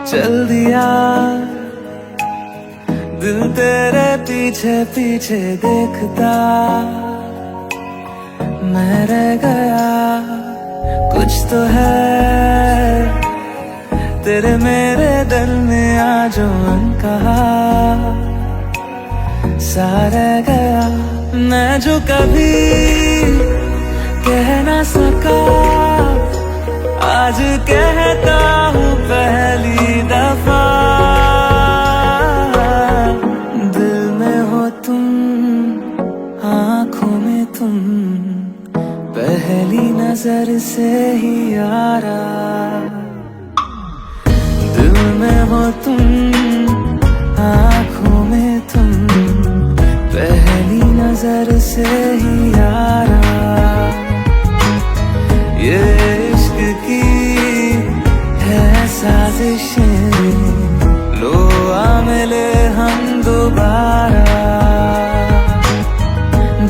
चल दिया दिल तेरे पीछे पीछे देखता मैं रह गया। कुछ तो है तेरे मेरे दिल में आज अनकहा सा रह गया। मैं जो कभी कह ना सका आज कहता हूँ पहली दफा। दिल में हो तुम, आँखों में तुम, पहली नजर से ही यारा। दिल में हो तुम, आँखों में तुम, पहली नजर से ही यारा। ये इश्क की है साजिशें, लो आ मिले हम दोबारा।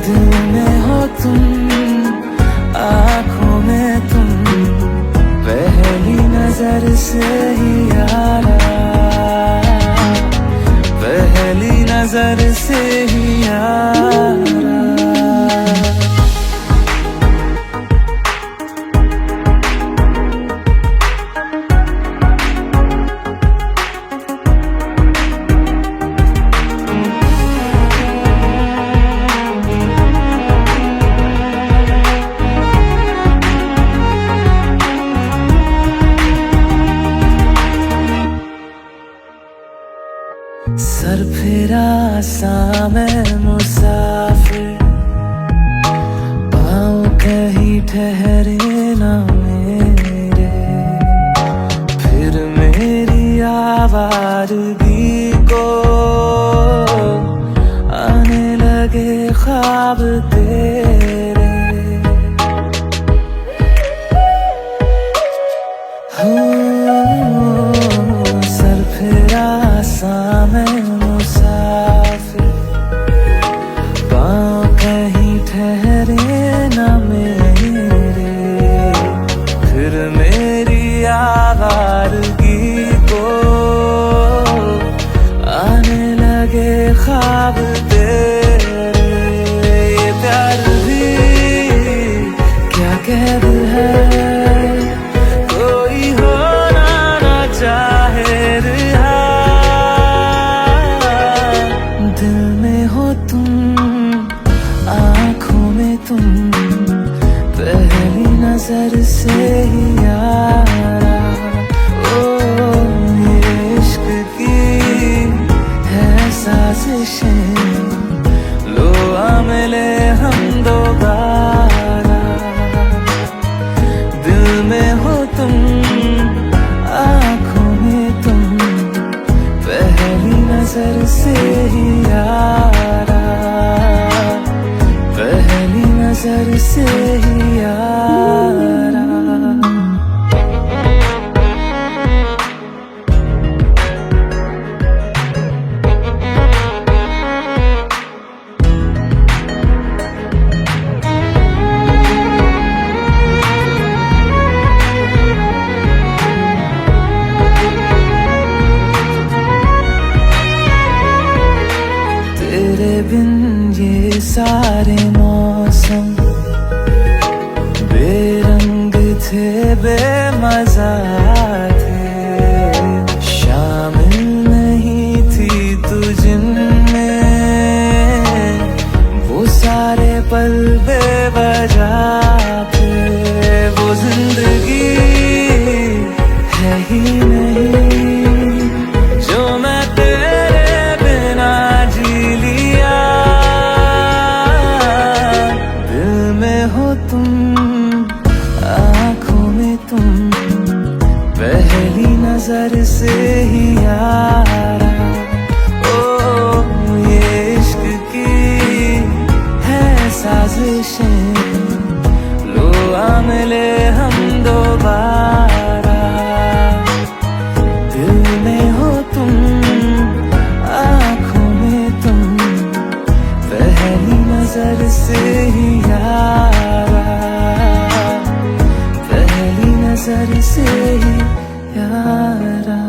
दिल में हो तुम, आँखों में तुम, पहली नजर से ही यारा। पहली नजर से ही यारा। सर फिरा सा मैं मुसाफिर, पाँव कहीं ठहरे ना मेरे। फिर मेरी आवारगी को आने लगे ख्वाब तेरे। सर फिरा सा मैं मुसाफिर, पाँव कहीं ठहरे न मेरे। फिर मेरी आवारगी को आने लगे ख्वाब तेरे। ये प्यार भी क्या कैद है, कोई होना ना चाहे रिहा। दिल में हो तुम, आँखों में तुम, पहली नजर से ही यारा। ओ ये इश्क की है साजिशें, लो आ मिले हम दोबारा। दिल में हो तुम, आँखों में तुम, पहली नजर से ही यारा। पहली नजर से ही यारा। तेरे बिन ये सारे मौसम बेरंग थे, बेमजा थे। शामिल नहीं थी तू जिनमें, वो सारे पल बेवजह थे। वो जिंदगी है ही नहीं जो मैं तेरे बिना जी लिया। दिल में हो तुम, आँखों में तुम, पहली नजर से ही यारा। ओ ये इश्क की है साजिशें, लो आ मिले हम दोबारा। दिल में हो तुम, आँखों में तुम, पहली नजर से ही यारा। पहली नजर से ही यारा।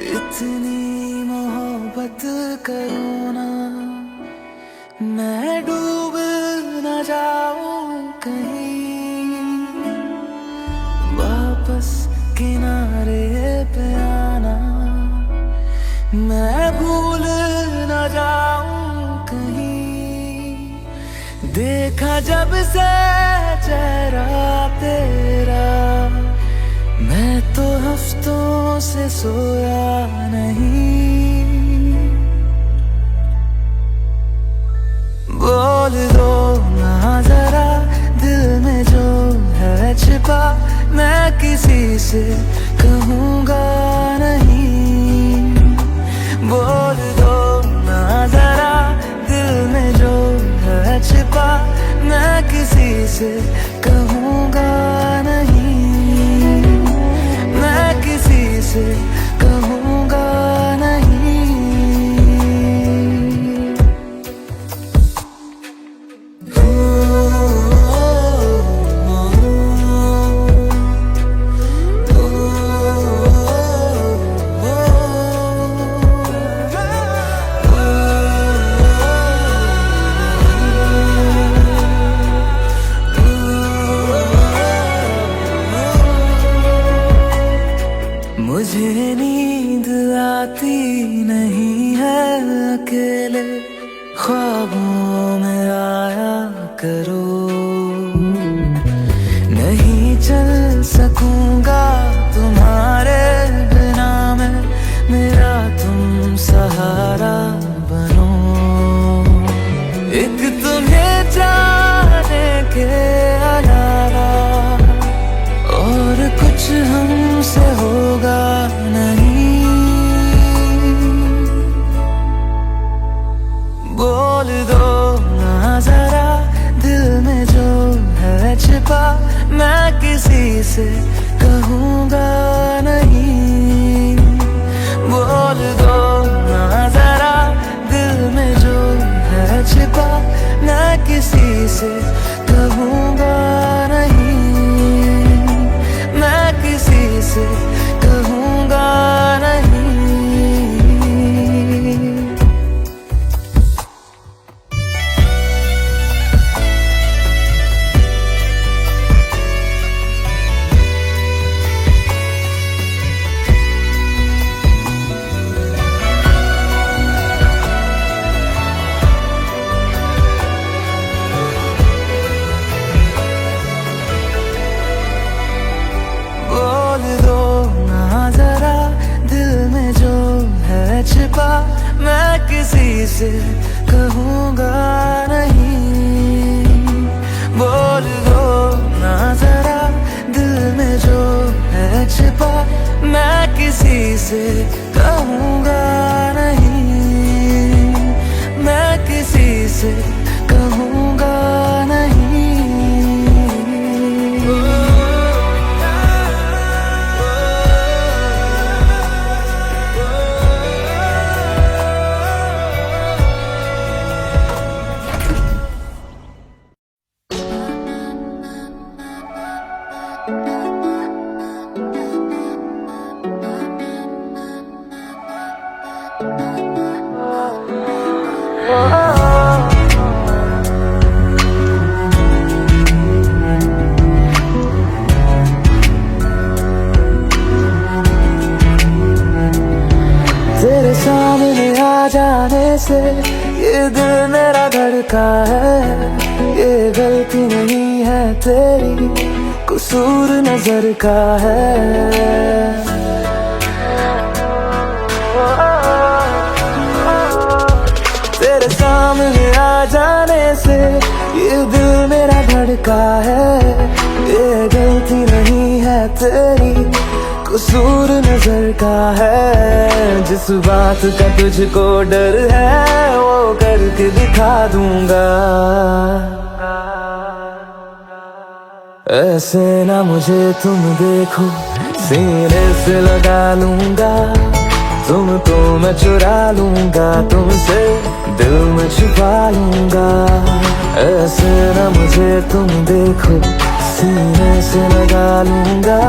इतनी मोहब्बत करूँ ना, मैं डूब न जाऊं कहीं, वापस किनारे पे आना, मैं भूल न जाऊं कहीं। देखा जब से चेहरा तेरा, मैं तो हफ्तों से सोया नहीं। बोल दो ना जरा दिल में जो है छिपा, मैं किसी से कहूँगा नहीं। बोल दो ना जरा दिल में जो है छिपा, मैं किसी से कहूँगा नहीं। मैं किसी से कहूँगा नहीं। मुझे नींद आती नहीं है अकेले, ख्वाबों में आया करो। नहीं चल सकूंगा तुम्हारे बिना मैं, मेरा तुम सहारा बनो। एक तुम्हें जाने के अलावा और कुछ हमसे होगा नहीं। बोल दो ना जरा दिल में जो है छिपा, मैं किसी से कहूँगा नहीं। बोल दो ना जरा दिल में जो है छिपा, मैं किसी से कहूँगा नहीं। मैं किसी से कहूँगा नहीं। छिपा, मैं किसी से कहूँगा नहीं। बोल दो ना जरा दिल में जो है छिपा, मैं किसी से कहूँगा नहीं। मैं किसी से कहूँगा नहीं। तेरे सामने जाने से ये दिल मेरा धड़का है। ये गलती नहीं है तेरी, कसूर नजर का है। तेरे सामने आ जाने से ये दिल मेरा धड़का है। ये गलती नहीं है तेरी, कसूर नजर का है। जिस बात का तुझको डर है वो करके दिखा दूंगा। ऐसे ना मुझे तुम देखो, सीने से लगा लूंगा। तुमको मैं चुरा लूंगा, तुमसे दिल में छुपा लूंगा। ऐसे ना मुझे तुम देखो, सीने से लगा लूंगा।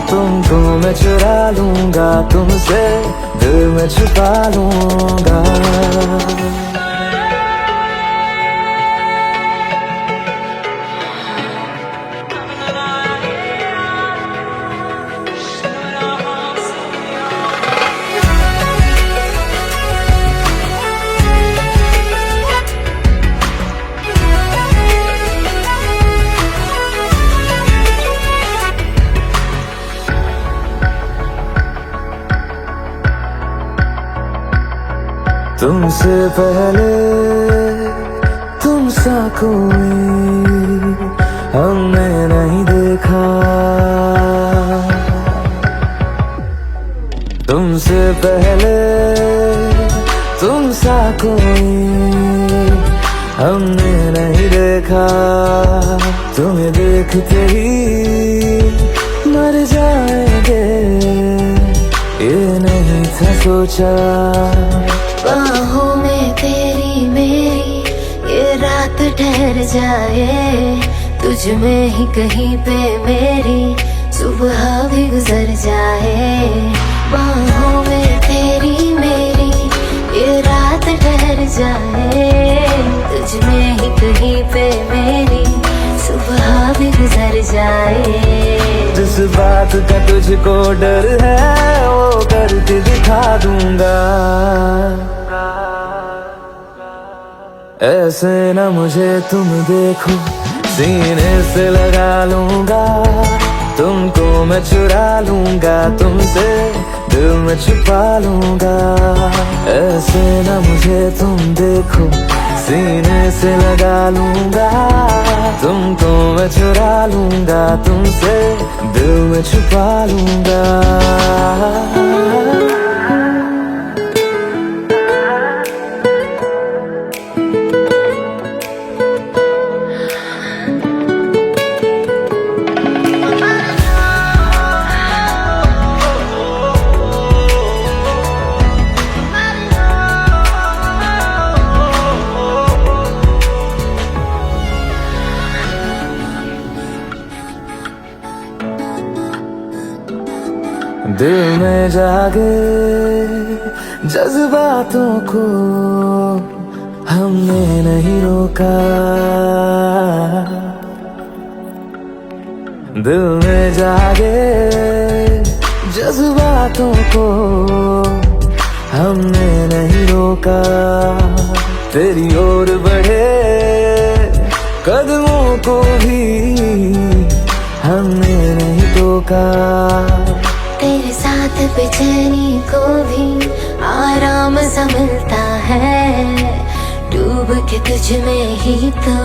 तुमको मैं चुरा लूंगा, तुमसे दिल में छुपा लूंगा। तुमसे पहले तुम सा कोई हमने नहीं देखा। तुमसे पहले तुम सा कोई हमने नहीं देखा। तुम्हें देखते ही मर जाएंगे, ये नहीं था सोचा। बाहों में तेरी मेरी ये रात ठहर जाए। तुझ में ही कहीं पे मेरी सुबह भी गुजर जाए। बाहों में तेरी मेरी ये रात ठहर जाए। तुझ में ही कहीं पे मेरी सुबह भी गुजर जाए। जिस बात का तुझको डर है वो करके दिखा दूंगा। ऐसे ना मुझे तुम देखो, सीने से लगा लूंगा। तुमको मैं चुरा लूंगा, तुमसे दिल में छुपा लूंगा। ऐसे ना मुझे तुम देखो, सीने से लगा लूंगा। तुमको मैं चुरा लूंगा, तुमसे दिल में छुपा लूंगा। दिल में जागे जज्बातों को हमने नहीं रोका। दिल में जागे जज्बातों को हमने नहीं रोका। तेरी ओर बढ़े कदमों को भी हमने नहीं टोका। तेरे साथ बेचैनी को भी आराम सा मिलता है। डूब के तुझ में ही तो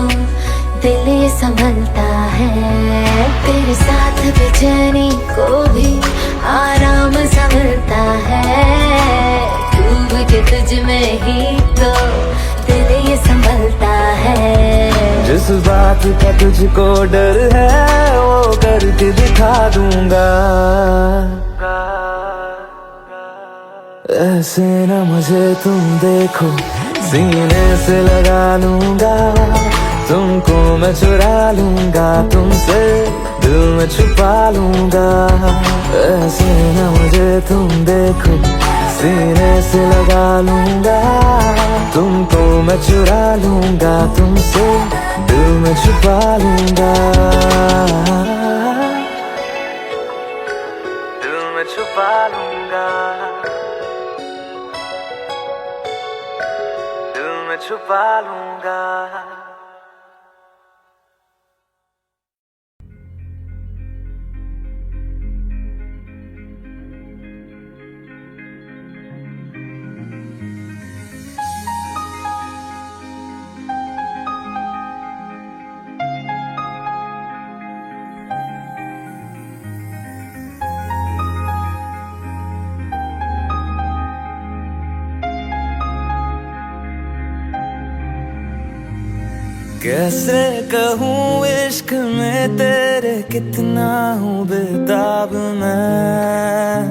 दिल ये संभलता है। तेरे साथ बेचैनी को भी आराम सा मिलता है। डूब के तुझ में ही तो दिल ये संभलता है। जिस बात का तुझको डर है वो करके दिखा दूंगा। ऐसे ना मुझे तुम देखो, सीने से लगा लूंगा। तुमको मैं चुरा लूंगा, तुमसे दिल में छुपा लूंगा। ऐसे ना मुझे तुम देखो, सीने से लगा लूंगा। तुमको मैं चुरा लूंगा, तुमसे दिल में छुपा लूंगा। दिल में छुपा लूंगा। में छुपा लूंगा। कैसे कहूँ इश्क में तेरे कितना हूँ बेताब मैं,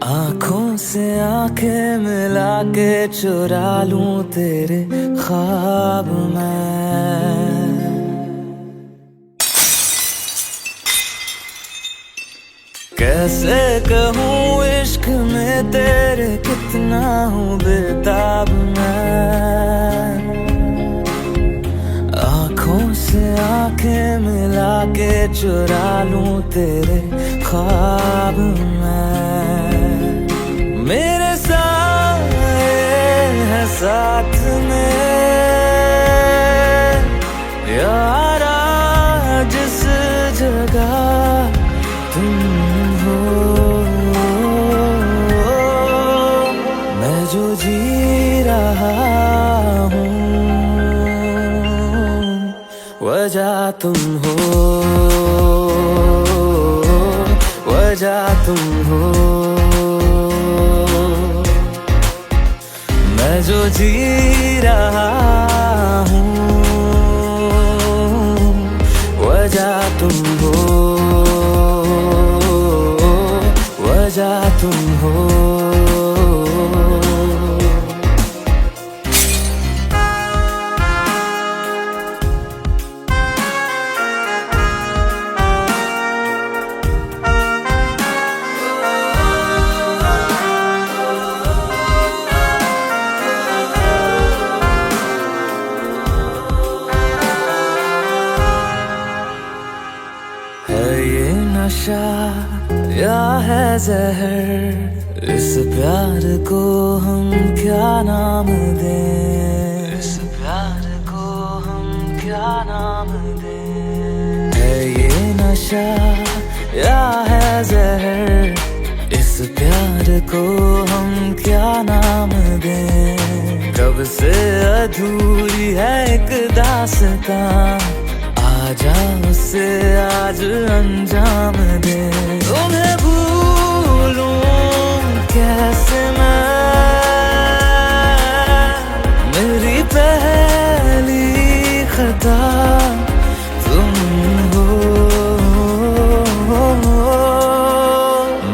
आँखों से आंखें मिला के चुरा लूं तेरे ख्वाब मैं। कैसे कहूँ इश्क में तेरे कितना हूँ बेताब मैं, आँखों से आंखें मिला के चुरा लूं तेरे ख्वाब मैं। मेरे साए हैं साथ में यारा, जिस जगह तुम हो, मैं जो जी रहा हूँ वजह तुम हो, वजह तुम हो। मैं जो जी रहा हूँ वजह तुम हो, वजह तुम हो। नशा या है जहर, इस प्यार को हम क्या नाम दें, इस प्यार को हम क्या नाम दें। है ये नशा या है जहर, इस प्यार को हम क्या नाम दें। कब से अधूरी है एक दास्तां, आजा उसे आज अंजाम दे। तुम्हें भूलूं कैसे मैं, मेरी पहली खता तुम हो।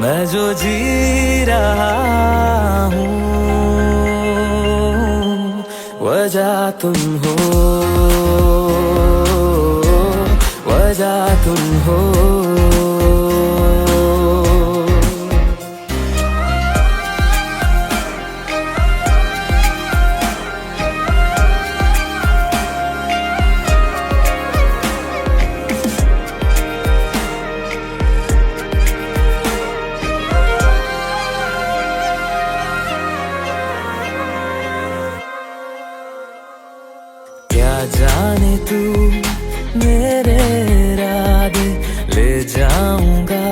मैं जो जी रहा हूँ वजह तुम हो, वजह तुम हो। क्या जाने तू मेरे इरादे ले जाऊंगा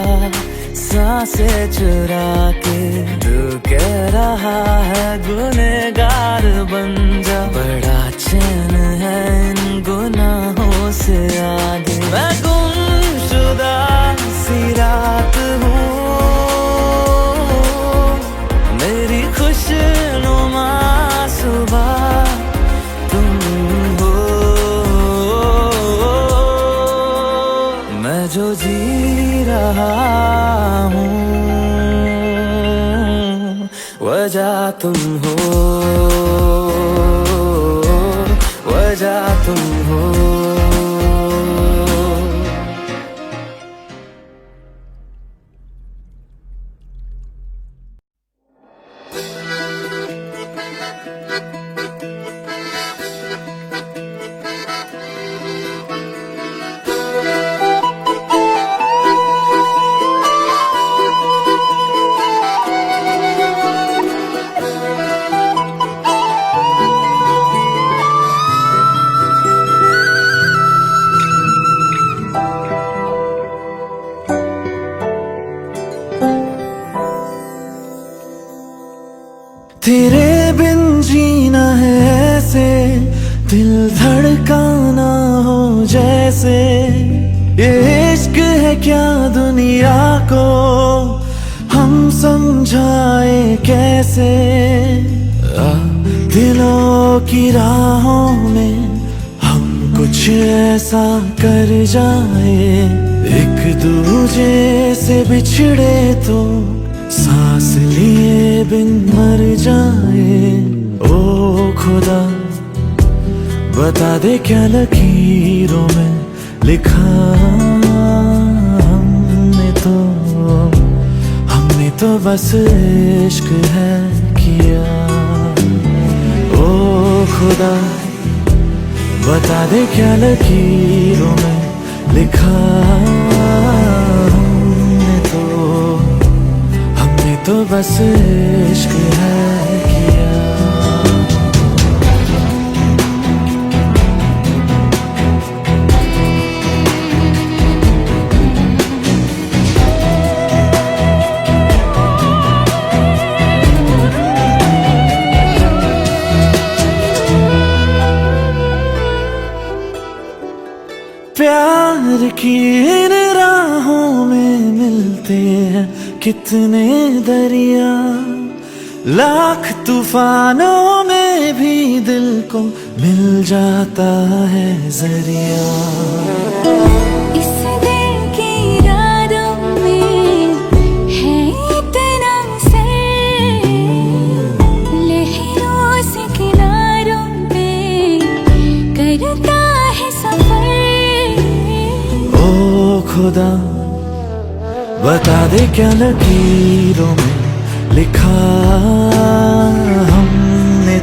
सांसें चुरा के। तू कह रहा है गुनहगार बन जा, बड़ा चैन है इन गुनाहों से आगे। मैं गुमशुदा सी रात हूँ, मेरी खुशनुमा सुबह जो जी रहा हूँ वजह तुम हो, वजह तुम हो। तेरे बिन जीना है ऐसे, दिल धड़काना हो जैसे। ये इश्क है क्या दुनिया को हम समझाए कैसे। दिलों की राहों में हम कुछ ऐसा कर जाए, एक दूजे से बिछड़े तो सांस लिए बिन मर जाए। ओ खुदा बता दे क्या लकीरों में लिखा हमने तो बस इश्क है किया। ओ खुदा बता दे क्या लकीरों में लिखा हमने तो बस इश्क है किया। प्यार की इन राहों में मिलते हैं कितने दरिया, लाख तूफानों में भी दिल को मिल जाता है जरिया। इस दिल की रातों में है इतना सर, लहरों से किनारों पे करता है सफर। खुदा बता दे क्या लकीरों में लिखा हमने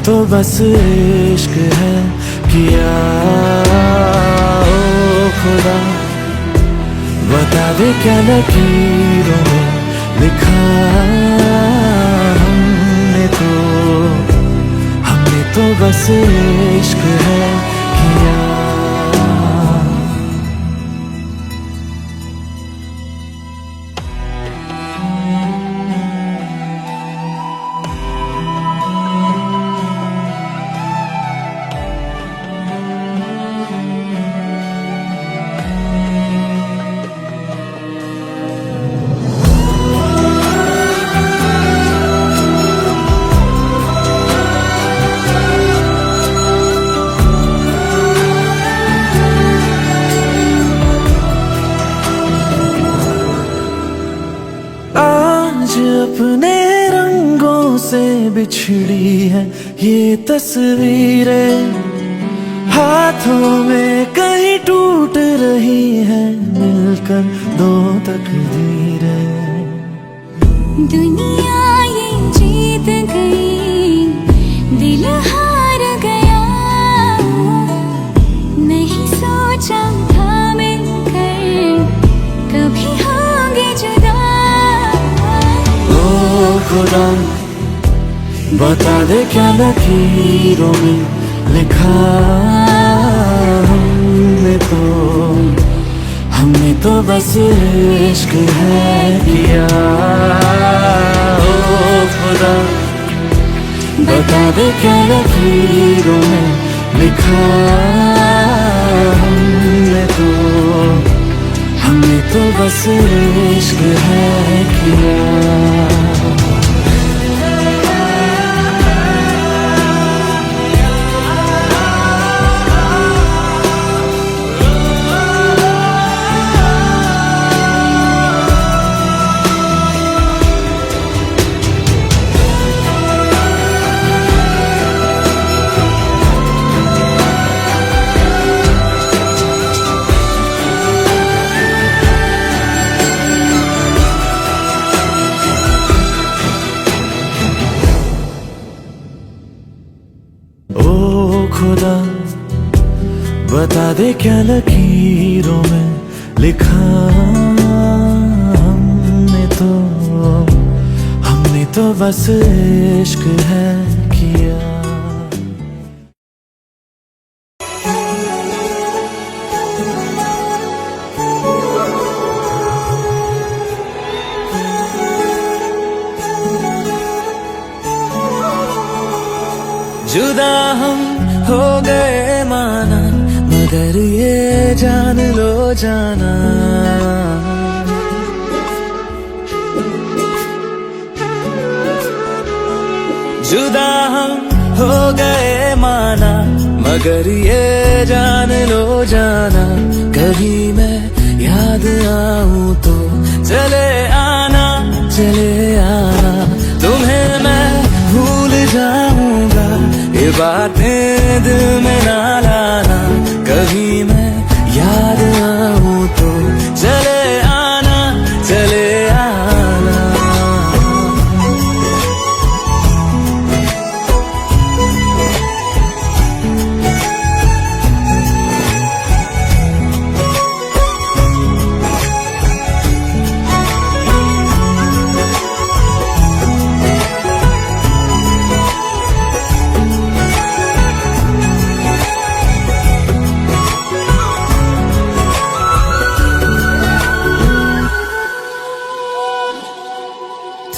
तो बस इश्क है किया। ओ खुदा बता दे क्या लकीरों में लिखा हमने तो बस इश्क है किया। अपने रंगों से बिछड़ी है ये तस्वीरें, हाथों में कहीं टूट रही है मिलकर दो तकदीरें। दुनिया ये जीत गई, दिल हार गया, नहीं सोचा था मिलकर कभी होंगे जुदा। खुदा बता दे क्या लकीरों में लिखा हमने तो बस इश्क है किया। ओ खुदा बता दे क्या लकीरों में लिखा हमने तो बस इश्क है किया। खुदा बता दे क्या लकीरों में लिखा हमने तो बस इश्क है किया। जुदा हम हो गए माना, मगर ये जान लो जाना, जुदा हम हो गए माना, मगर ये जान लो जाना, कभी मैं याद आऊं तो चले आना, चले आना, तुम्हें मैं भूल जाऊंगा, ये बातें दिल में ना लाना, कभी मैं याद आऊं तो चले आना, चले आना।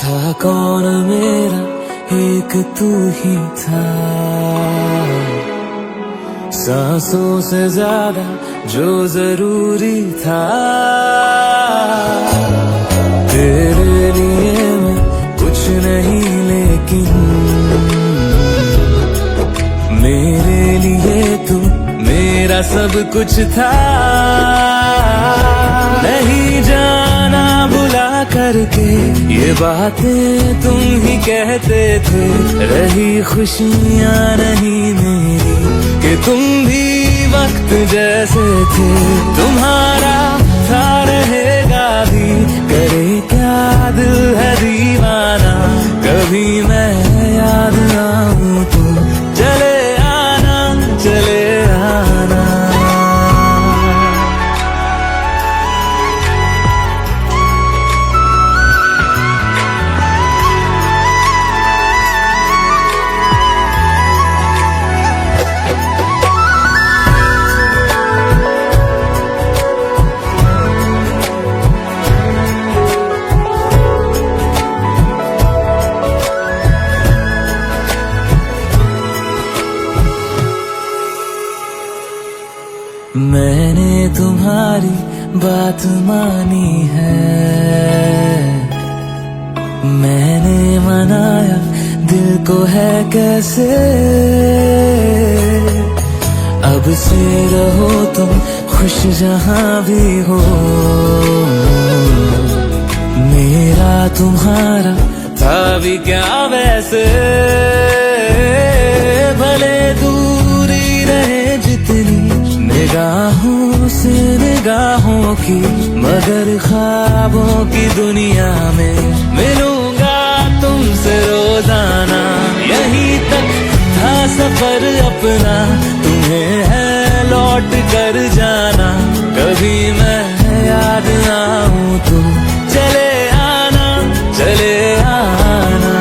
था कौन मेरा एक तू ही था, सांसों से ज्यादा जो जरूरी था, तेरे लिए मैं कुछ नहीं लेकिन मेरे लिए तू मेरा सब कुछ था, नहीं जाना बुला करके ये बातें तुम ही कहते थे, रही खुशियाँ नहीं मेरी कि तुम भी वक्त जैसे थे, तुम्हारा था रहेगा भी, करे क्या दिल है दीवाना, कभी मैं याद आऊं तो चले आना, चले आना। मैंने तुम्हारी बात मानी है, मैंने मनाया दिल को है कैसे, अब से रहो तुम खुश जहां भी हो, मेरा तुम्हारा था भी क्या वैसे, भले दूरी रहे जितनी निगाहों से निगाहों की, मगर ख्वाबों की दुनिया में मिलूंगा तुमसे रोजाना, यहीं तक था सफर अपना, तुम्हें है लौट कर जाना, कभी मैं याद आऊं तो चले आना, चले आना।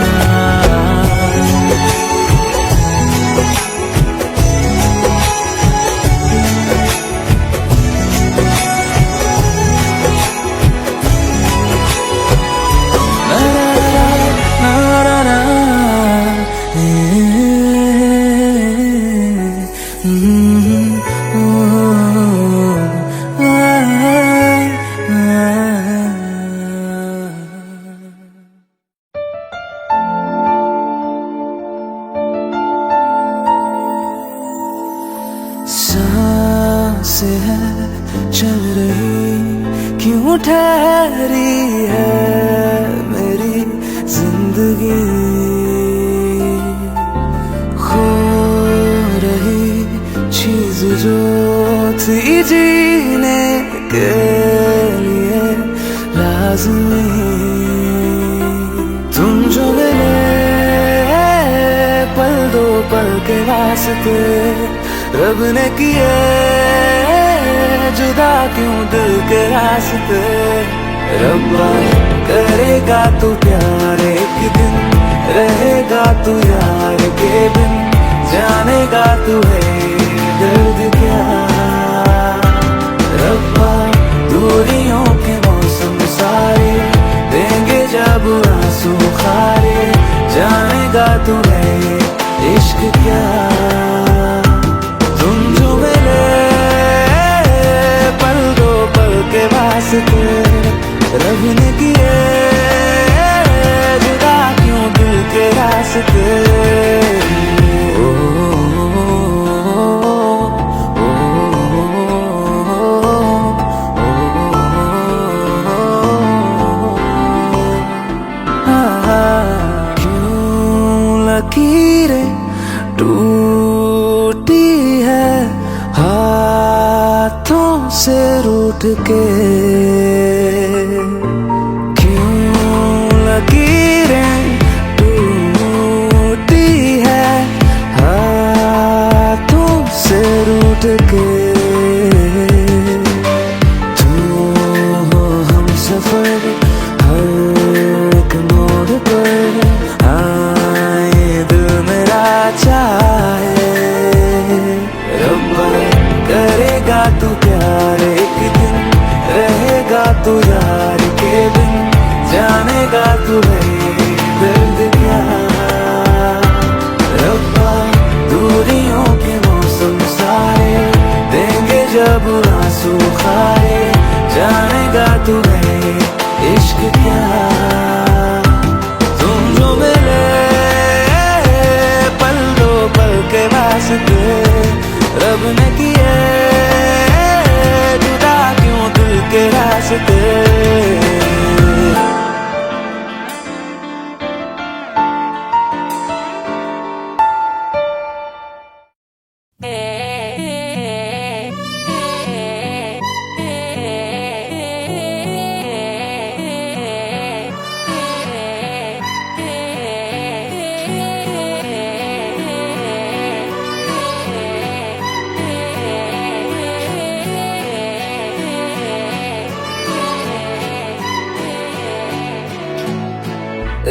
सांसें है चल रही क्यों ठहरी है मेरी जिंदगी, खो रही चीज जो थी जीने के लिए लाज़मी, तुम जो मिले पल दो पल के वास्ते, रब ने किए जुदा क्यों दिल के रास्ते, रब्बा करेगा तू प्यार एक दिन, रहेगा तू यार के बिन, जानेगा तू है दर्द क्या, रब्बा दूरियों के मौसम सारे देंगे जब आंसू खारे, जानेगा तू है इश्क इश्क क्या तुम जो मिले पल दो पल के वास्ते रब ने किए जुदा क्यों दिल के रास्ते लकीरें टूटी है हाथों से रूठ के क्यों लकीरें टूटी है हाथों से रूठ के तू हो हम सफर हर एक मोड़ पर चाहे रब्बा करेगा तू प्यार एक दिन रहेगा तू यार के बिन जानेगा तू है दर्द क्या रब्बा दूरियों के मौसम सारे देंगे जब आंसू खारे जानेगा तू है इश्क क्या तुम जो मिले के वास्ते रब ने किए जुदा क्यों दिल के रास्ते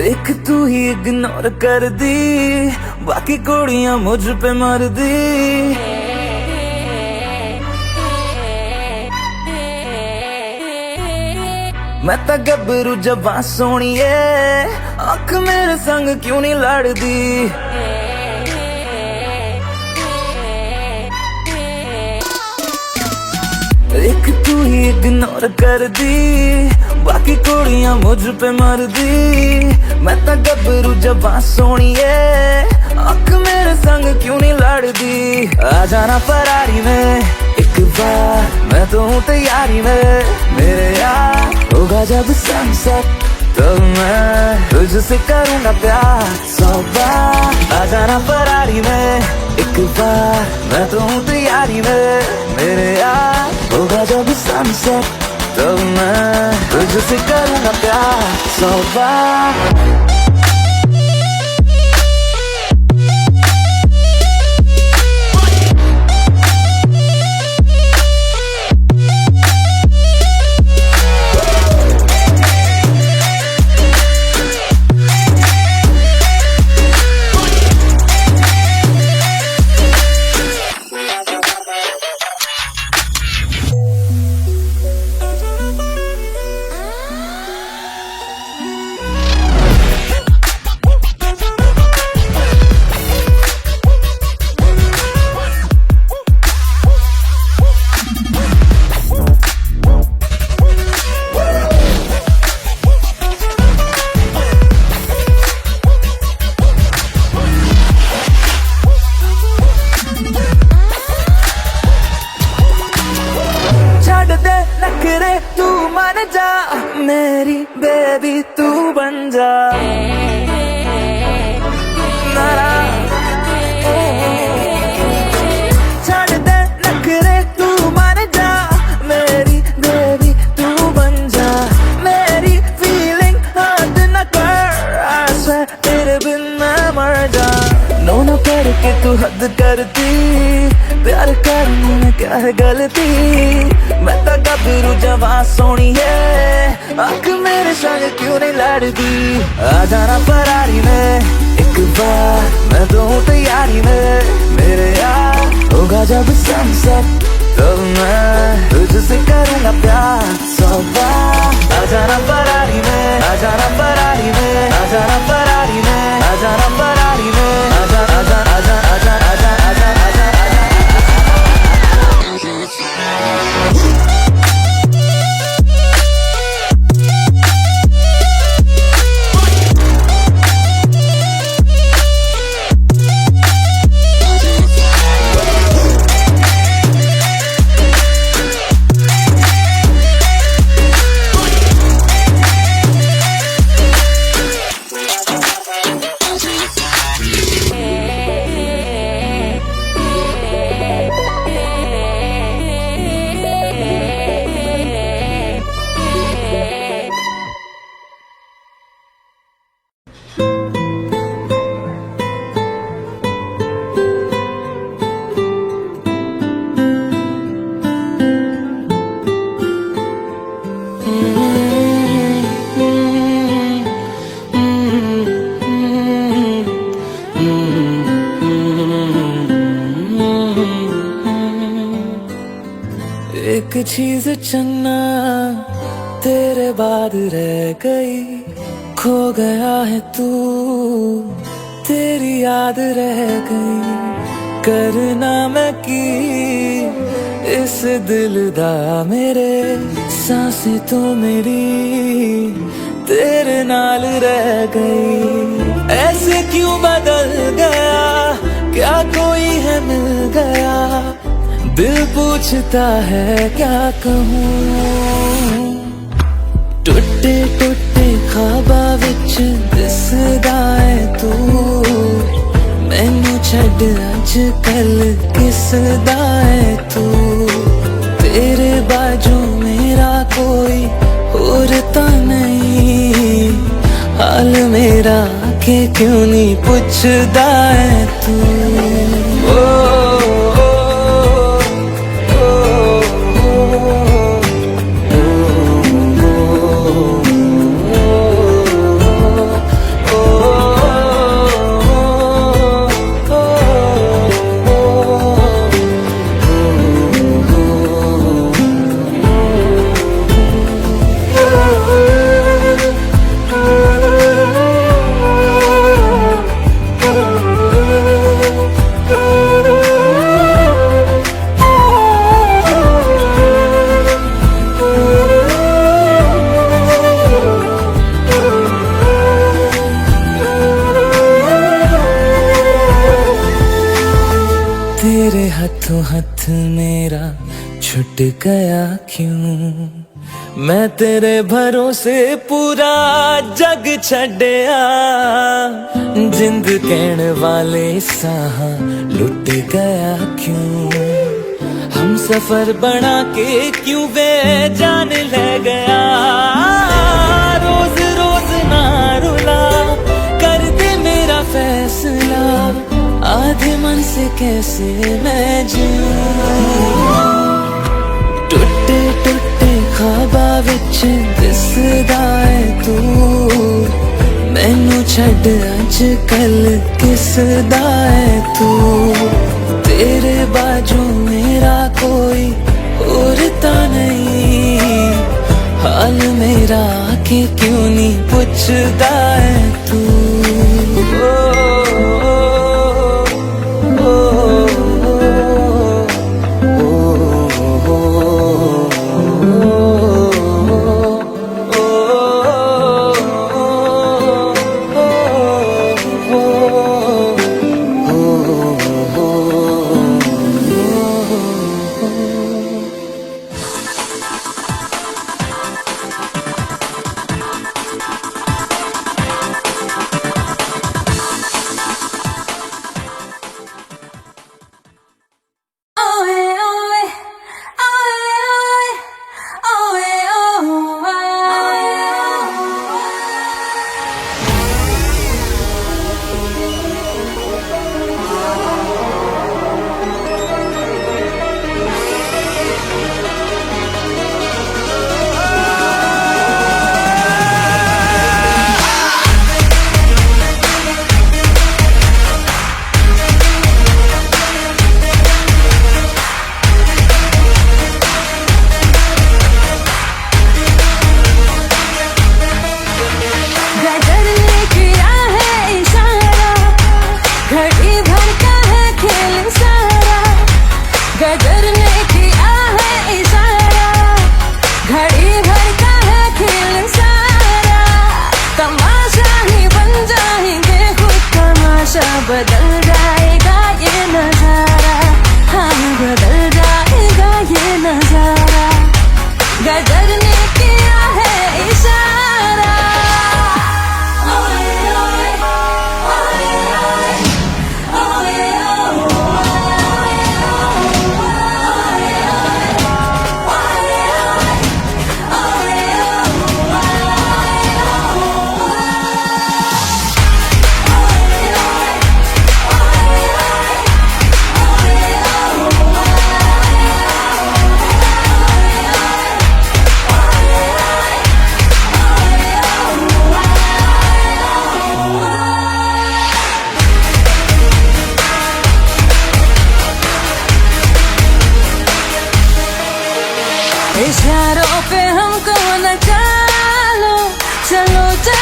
एक तू ही इग्नोर कर दी बाकी कुड़ियां मुझ पे मर दी मैं तो गबरू जबां सोनिए अख मेरे संग क्यों नहीं लड़दी एक तू ही इग्नोर कर दी बाकी कुड़ियां मुझ पे मर दी मैं तो गबरू जबां सोनिए अख मेरे संग क्यों नहीं लड़दी आ जाना फरारी में एक बार मैं तो हूँ तैयारी में मेरे यार होगा जब सनसेट तो मैं तुझसे करूँगा प्यार 100 बार आ जाना फरारी में एक बार मैं तो हूँ तैयारी में मेरे यार होगा जब सनसेट तो मैं तुझसे करूँगा प्यार 100 बार तू मान जा मेरी बेबी तू बन जा छड़ दे नखरे तू मान जा मेरी बेबी तू बन जा मेरी फीलिंग हद न कर ऐसे तेरे बिन मैं मर जा नो न करके तू हद करती प्यार करने में क्या है गलती मैं तो गबरू जवां सोनी है आँख मेरे संग क्यों नहीं लड़ती आ जाना फरारी में एक बार मैं तो हूँ तैयारी में मेरे यार होगा जब सनसेट तो मैं तुझसे करूँगा प्यार 100 बार आ जाना फरारी में आ जाना फरारी में आ जाना फरारी में आ जाना फरारी में आ जाना चीज चन्ना तेरे बाद रह गई, खो गया है तू तेरी याद रह गई। करना मैं की इस दिल दा मेरे, सांसें तो मेरी तेरे नाल रह गई। ऐसे क्यों बदल गया, क्या कोई है मिल गया, दिल पूछता है क्या कहूँ। टुटे टुटे ख्वाबा विच दिसदा है तू, मैनू छड्ड अज कल किसदा है तू। तेरे बाजू मेरा कोई और तो नहीं, हाल मेरा के क्यों नहीं पूछदा है तू। तेरे हाथों हाथ मेरा छुट गया क्यों, मैं तेरे भरोसे पूरा जग छड़िया। जिंद कहण वाले साह लुट गया क्यों, हम सफर बना के क्यों बेजान ले गया। रोज रोज ना रुला, कर दे मेरा फैसला, आधे मन से कैसे मैं जीऊं। टुटे टुटे ख्वाबा विच दिसदा है तू, मैनू छड्ड अज कल किसदा है तू। तेरे बाजू मेरा कोई और तो नहीं, हाल मेरा के क्यों नहीं पूछदा है तू। बदल जाएगा ये नजारा, हाँ बदल जाएगा ये नजारा। गदर ने किया है इशारा। ओए ओए ओए ओए ओए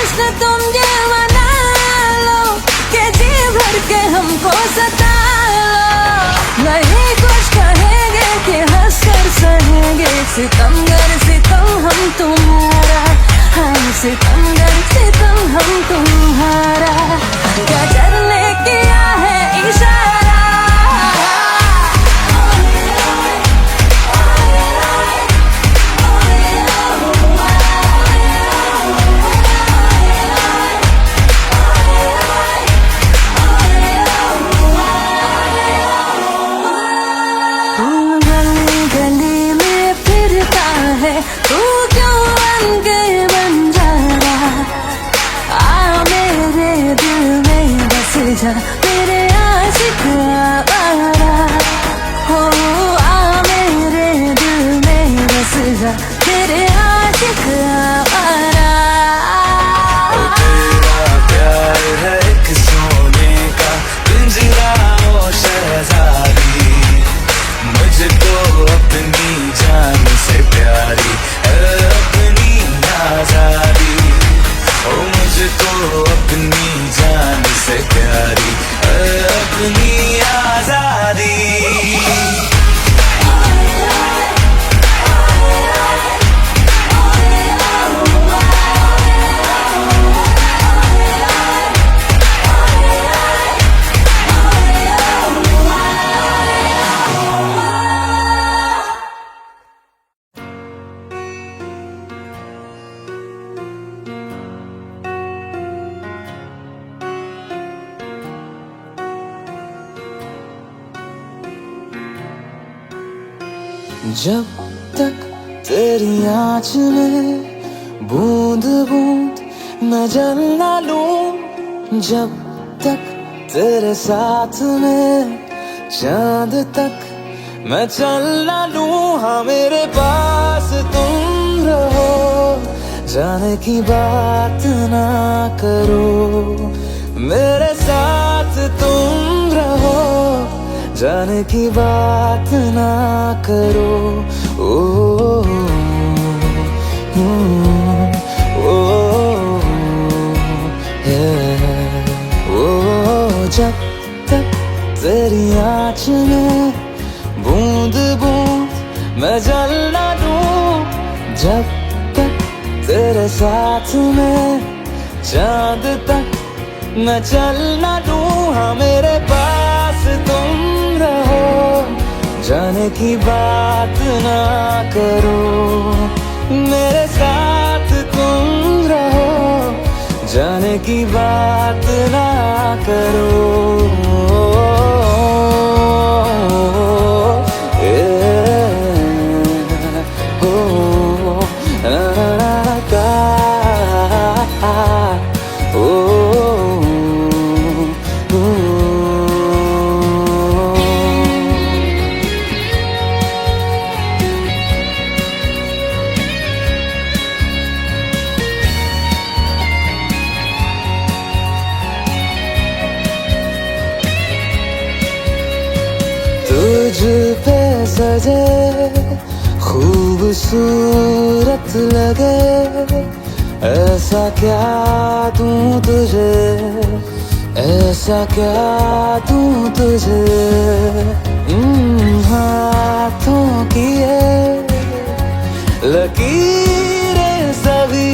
कृष्ण तुम ये मना लो कि जी भर के हमको सता लो। नहीं कुछ कहेंगे कि हंस कर सहेंगे, सितमगर सितम हम तुम्हारा, हम सितमगर सितम हम तुम्हारा। गजर ने किया है इशारा, तू क्यों बन के बंजारा, आ मेरे दिल में बस जा तेरे आशिक आवारा। हो आ मेरे दिल में बस जा तेरे आशिक आवारा। तेरा प्यार है एक सोने का पिंजरा ओ शहजादी, मुझको अपनी जान से प्यारी है अपनी आजादी। ओ मुझको अपनी जान से प्यारी है अपनी आजादी। जब तक तेरी आँच में बूंद बूंद मैं जल ना लूं, जब तक तेरे साथ में चांद तक मैं चल ना लूं। हाँ मेरे पास तुम रहो, जाने की बात ना करो, मेरे साथ तुम रहो, जाने की बात ना करो। ओ, जब तक तेरी आँच में बूंद बूंद मैं जल ना लूं, जब तक तेरे साथ में चांद तक मैं चल ना लूं। हाँ मेरे पास तुम रहो, जाने की बात ना करो, मेरे साथ तुम रहो, जाने की बात ना करो। तुझ पे सजे खूबसूरत लगे, ऐसा क्या दूं तुझे, ऐसा क्या दूं तुझे। हाथों की ये लकीरें सभी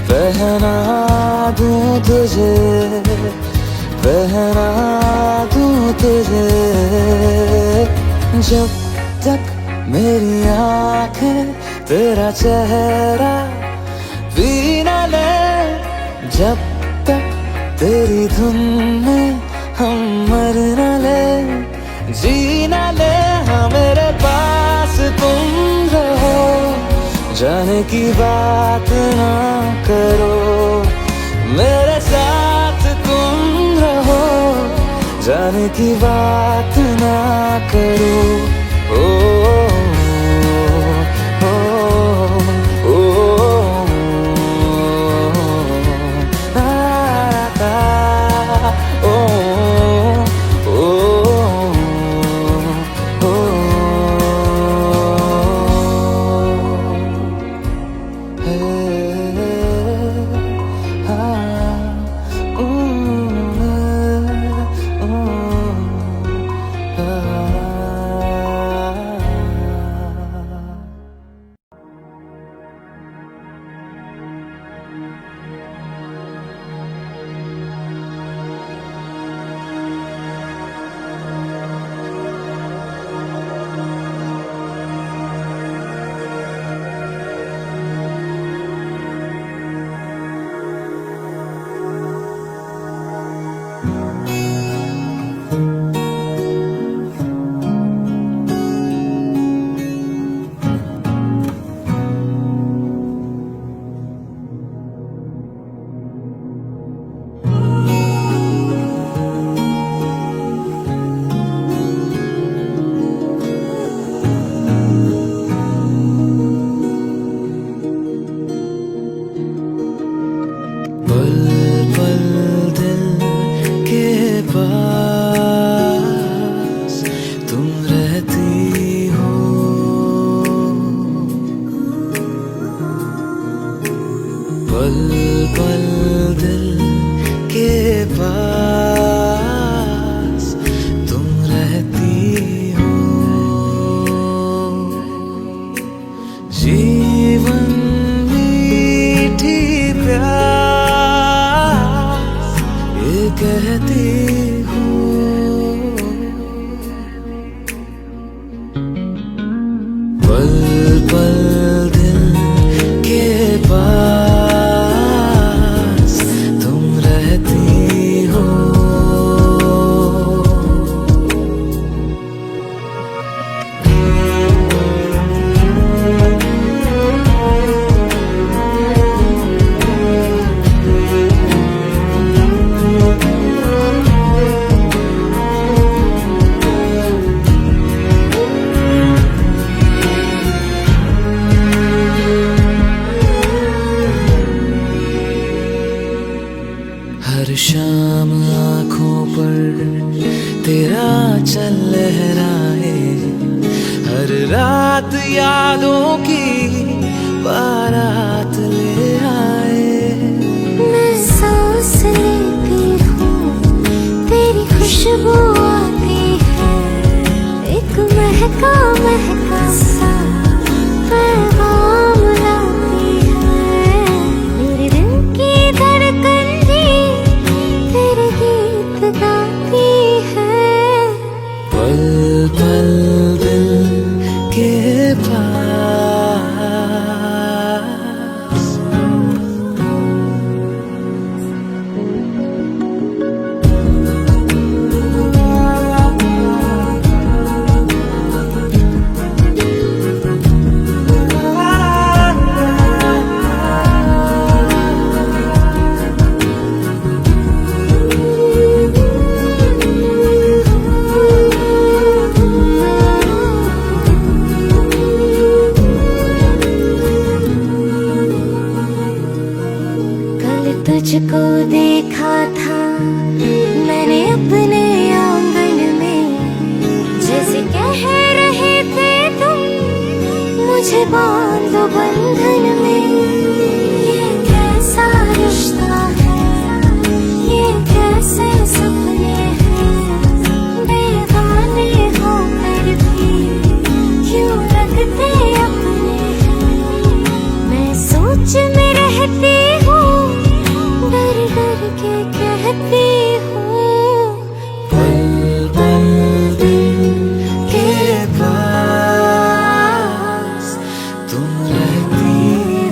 पहना दूं तुझे, पहना दूं तुझे। जब तक मेरी आँखें तेरा चेहरा भी ना ले, जब तक तेरी धुन में हम मर न ले, जी ना ले। हाँ मेरे पास तुम रहो, जाने की बात ना करो, मेरे साथ तुम रहो, जाने की बात ना करो। पल पल दिल के पास तुम रहती हो, पल पल दिल के पास तुम रहती हो। जीवन मीठी प्यास ये कहती हो, पल पल दिल के पास तुम रहती हो। हर शाम आँखों पर तेरा चल लहराए, हर रात यादों की बारात ले आए। मैं सांस लेती हूँ तेरी खुशबू आती है, एक महका महका सा पैगाम लाती है। मेरे दिल की धड़कन भी तेरे गीत गाती है। पल पल दिल के पास तुझको देखा था मैंने अपने आंगन में, जैसे कह रहे थे तुम मुझे बांधो बंधन में। ये कैसा रिश्ता है, ये कैसे सपने हैं, बेगाने होकर भी क्यों लगते अपने हैं। मैं सोच में रहती हूँ, डर डर के कहती हूँ, पल पल दिल के पास तुम रहती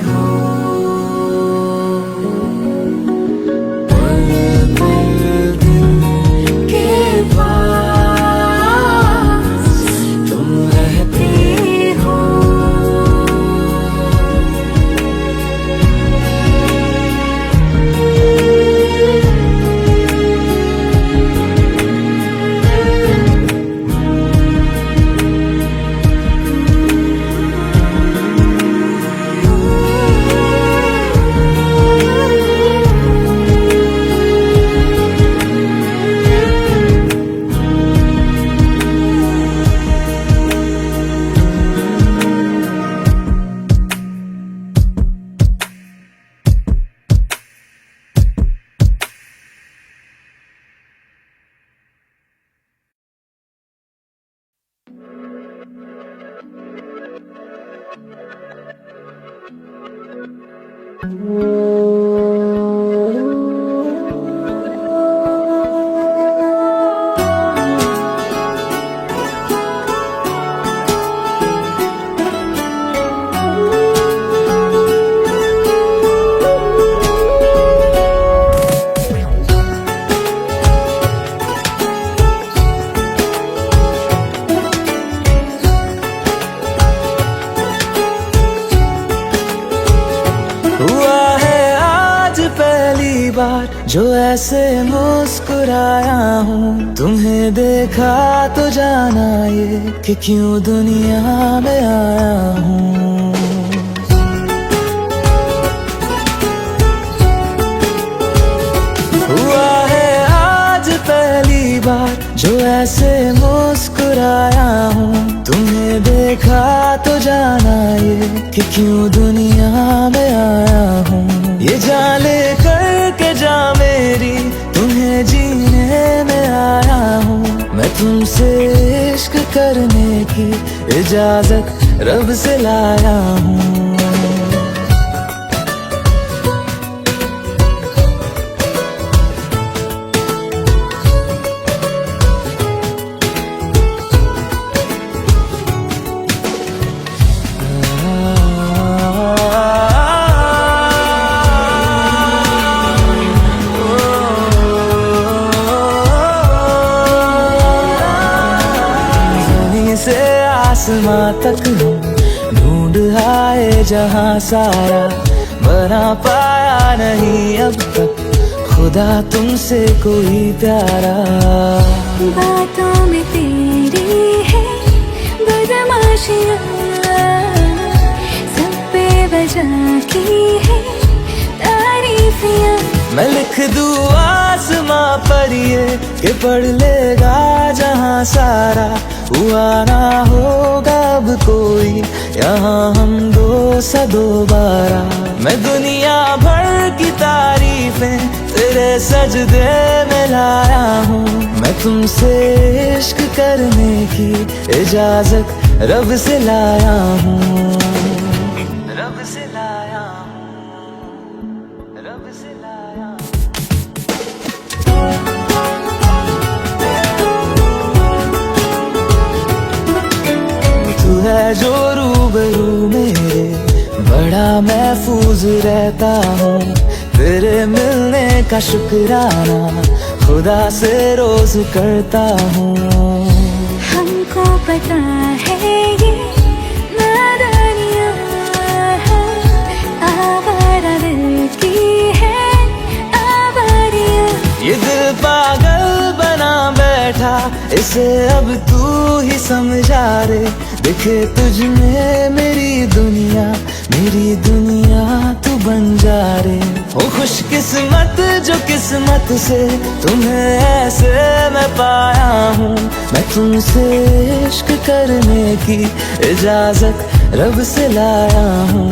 हो, पल पल दिल के पास तुम रहती हो। जो ऐसे मुस्कुराया हूँ। तुम्हें देखा तो जाना ये कि क्यों दुनिया में आया हूँ। हुआ है आज पहली बार जो ऐसे मुस्कुराया हूँ। तुम्हें देखा तो जाना ये कि क्यों दुनिया में आया हूँ। ये जान ले करके जा मेरी तुम्हें जीने में आया हूँ। मैं तुमसे इश्क करने की इजाजत रब से लाया हूँ। से आसमां तक हम ढूंढ आए जहां सारा, बना पाया नहीं अब तक खुदा तुमसे कोई प्यारा। बातों में तेरी है बदमाशियाँ, सब पे वजह की है तारीफियाँ। मैं लिख दूँ आसमां पर ये कि पढ़ लेगा जहां सारा, हुआ ना होगा अब कोई यहाँ हम दो सा दोबारा। मैं दुनिया भर की तारीफें तेरे सजदे में लाया हूँ। मैं तुमसे इश्क करने की इजाजत रब से लाया हूँ। रब से लाया हूँ, रब से लाया हूँ। तू है जो रूबरू मेरे, बड़ा महफूज रहता हूँ। तेरे मिलने का शुक्राना खुदा से रोज करता हूँ। हमको पता है ये नादानियाँ आवारा दिल की है आवारियाँ। ये दिल पागल बना बैठा, इसे अब तू ही समझा रे। दिखे तुझ में मेरी दुनिया तू बन जा रे। हो खुशकिस्मत जो किस्मत से तुम्हें ऐसे मैं पाया हूँ। मैं तुमसे इश्क करने की इजाजत रब से लाया हूँ।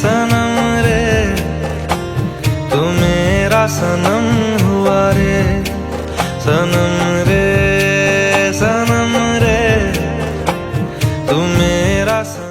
सनम रे तू मेरा सनम हुआ रे। सनम रे तू मेरा सनम।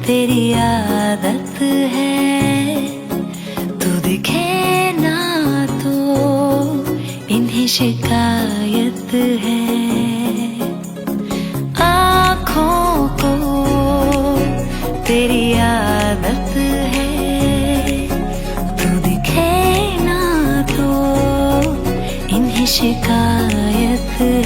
तेरी आदत है तू दिखे ना तो इन्हें शिकायत है। आँखों को तेरी आदत है तू दिखे ना तो इन्हें शिकायत है।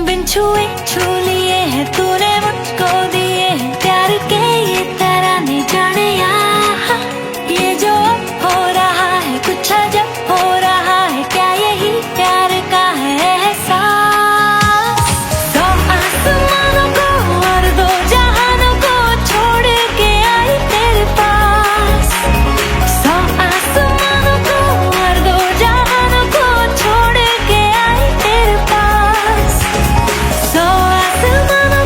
बिन छुए छू लिए है तूने मुझको दिए प्यार के ये तराने जाने यहाँ। ये जो हो रहा है कुछ अजब हो रहा है, क्या यही प्यार का है एहसास। दो आसमानों को और दो जहानों को छोड़ के आई तेरे पास। सौ आसमानों को और दो जहानों को छोड़ के आई तेरे पास। सौ आसमानों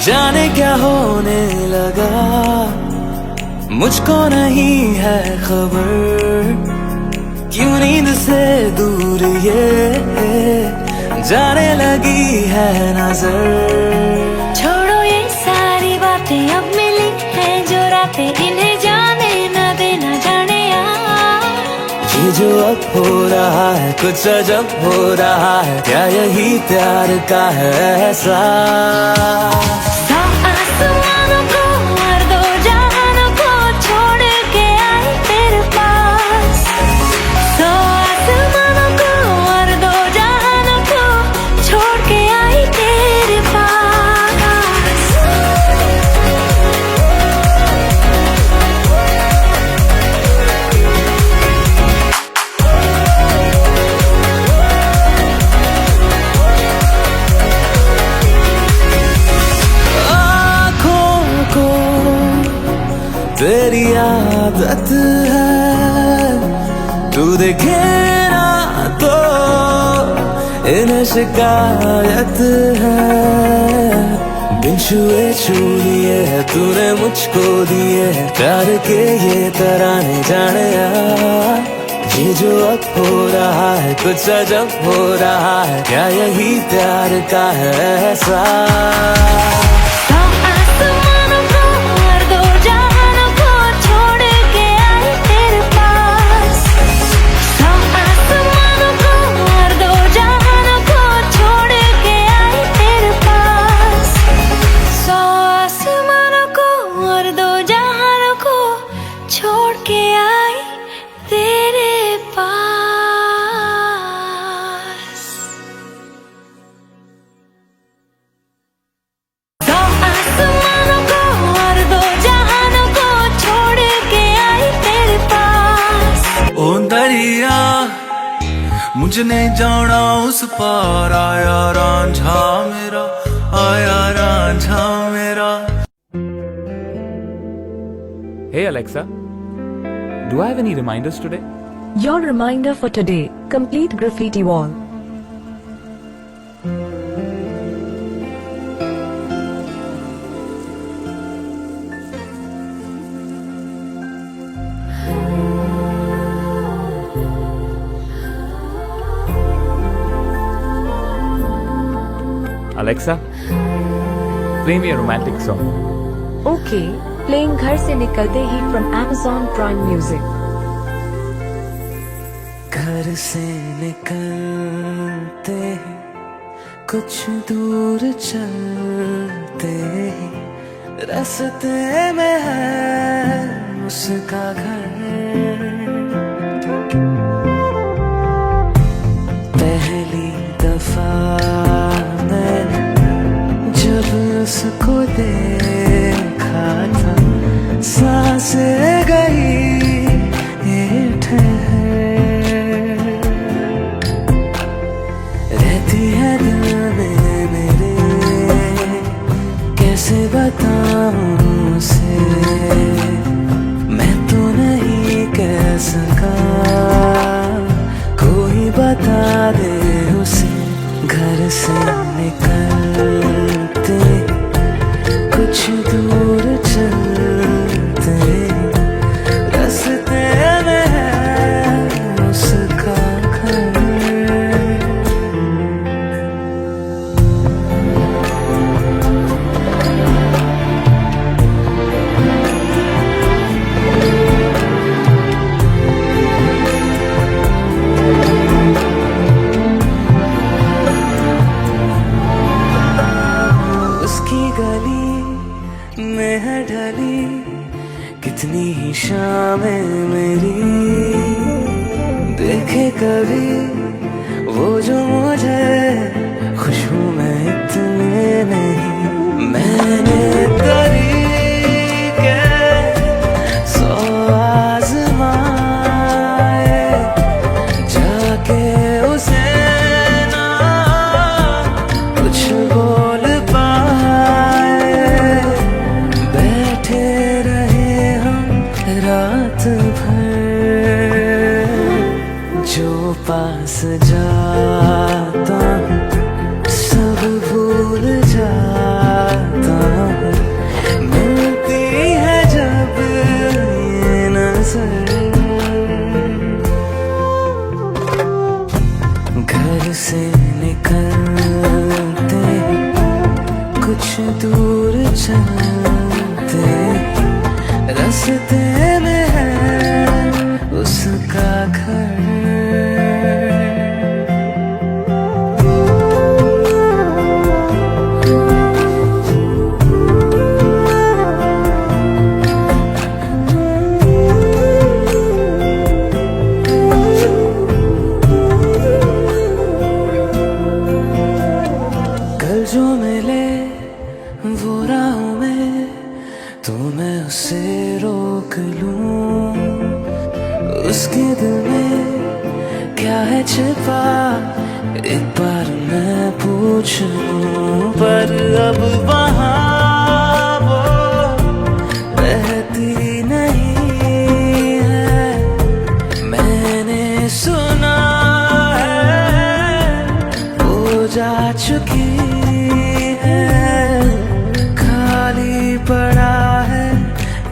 जाने क्या होने लगा, मुझको नहीं है खबर, क्यों नींद से दूर ये जाने लगी है नजर। छोड़ो ये सारी बातें, अब मिली हैं जो रातें, इन्हें जाने न देना जाने यार। ये जो अब हो रहा है कुछ अजब हो रहा है, क्या यही प्यार का है एहसास। सौ आसमानों को और दो जहानों को छोड़ के आई तेरे पास। सौ आसमानों को और दो जहानों को छोड़ के आई तेरे पास। आँखों को तेरी आदत है, तू देखे ना तो इन्हें शिकायत है। बिन छुए छू लिए है तूने मुझको दिए है प्यार के ये तराने जाने यार। ये जो अब हो रहा है कुछ अजब हो रहा है, क्या यही प्यार का है एहसास। सौ आसमानों को और दो जहानों को छोड़ के आई तेरे पास। सौ आसमानों को और दो जहानों को छोड़ के आई तेरे पास। सौ आसमानों को और दो जहानों को छोड़ के आई तेरे पास। सौ आसमानों को और दो जहानों को छोड़ के आई तेरे पास। ओ दरिया मुझे नहीं जाना उस पार, आया रांझा मेरा, आया रांझा मेरा। Hey Alexa, do I have any reminders today? Your reminder for today, complete graffiti wall. Alexa, play me a romantic song. Okay, playing घर से निकलते ही from Amazon Prime Music. घर से निकलते ही कुछ दूर चलते ही रास्ते में है उसका घर। पहली दफा मैंने जब उसको देखा था, सांसें गई ये ठहर, रहती है दिल में मेरे, कैसे बताऊं उसे, मैं तो नहीं कह सका, कोई बता दे उसे। घर से निकलते कुछ दूर चलते रास्ते में है उसका घर। उसकी गली में है ढली कितनी ही शामें मेरी, देखे कभी वो जो मुझे खुशबू में इतने नहीं। मैंने तरीके सौ आजमाए, जाके उसे ना कुछ बोल पाए, बैठे रहे हम रात भर, जो पास जाता हूँ सब भूल जाता से निकलते कुछ दूर चलते रास्ते में है उसका घर। जो मिले वो राहों में तो मैं उसे रोक लूं, उसके दिल में क्या है छिपा एक बार मैं पूछ लूं। पर अब वहाँ वो रहती नहीं है, मैंने सुना है वो जा चुकी खाली पड़ा है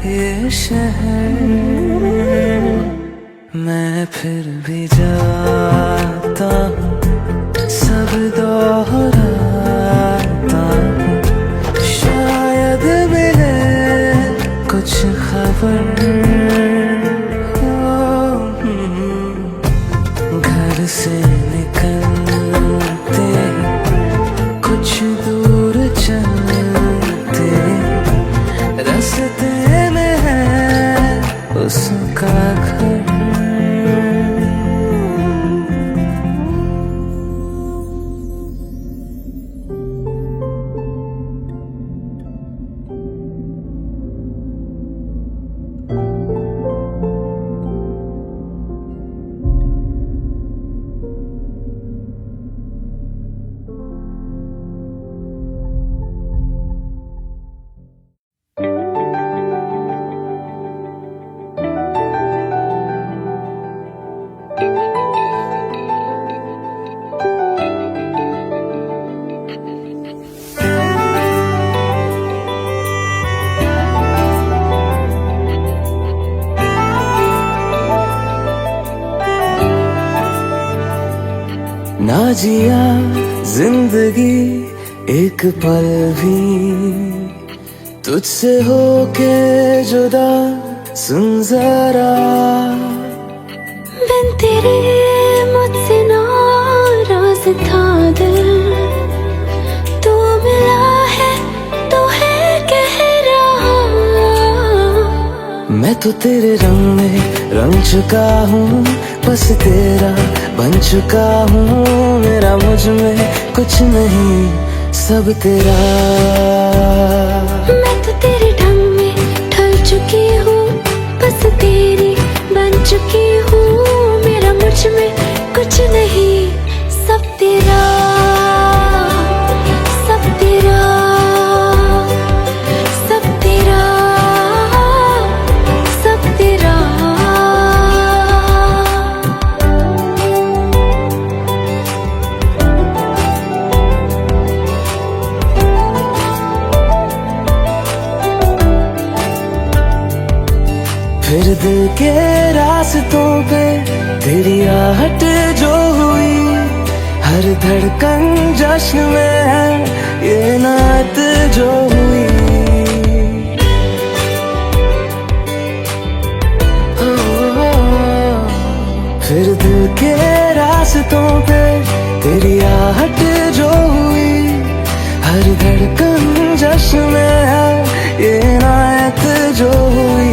ये शहर। मैं फिर भी जाता हूँ सब दोहराता हूँ, शायद मिले कुछ खबर। घर से निकलते कुछ दूर चलते रास्ते में है उसका घर। ना जिया जिंदगी एक पल भी तुझसे होके जुदा, सुन जरा बिन तेरे मुझसे नाराज था दिल, तू मिला है तो है कह रहा। मैं तो तेरे रंग में रंग चुका हूँ, बस तेरा बन चुका हूँ। मेरा मुझ में कुछ नहीं सब तेरा। मैं तो तेरे ढंग में ढल चुकी हूँ, बस तेरी बन चुकी हूँ। मेरा मुझ में कुछ नहीं सब तेरा, सब तेरा, सब तेरा, सब तेरा। फिर दिल के रास्तों पे तेरी आहट जो हुई, हर धड़कन जश्न में है ये नात जो हुई। फिर दिल के रास्तों पे तेरी आहट जो हुई, हर धड़कन जश्न में है ये नात जो हुई।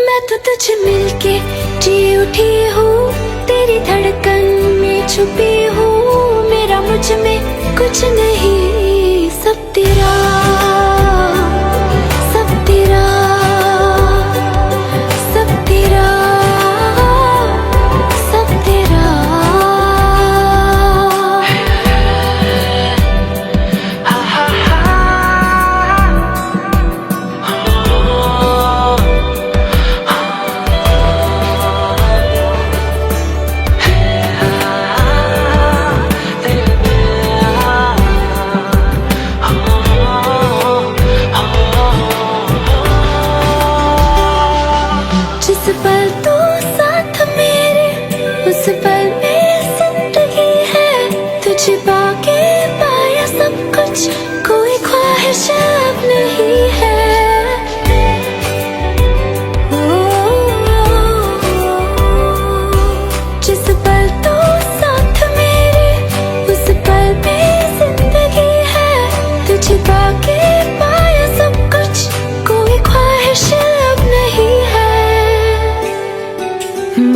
मैं तो तुझे मिलके जी उठी हूँ, तेरी धड़कन में छुपी हूँ। मेरा मुझ में कुछ नहीं सब तेरा, सब तेरा, सब तेरा, सब तेरा। जिस पल तू साथ मेरे, उस पल में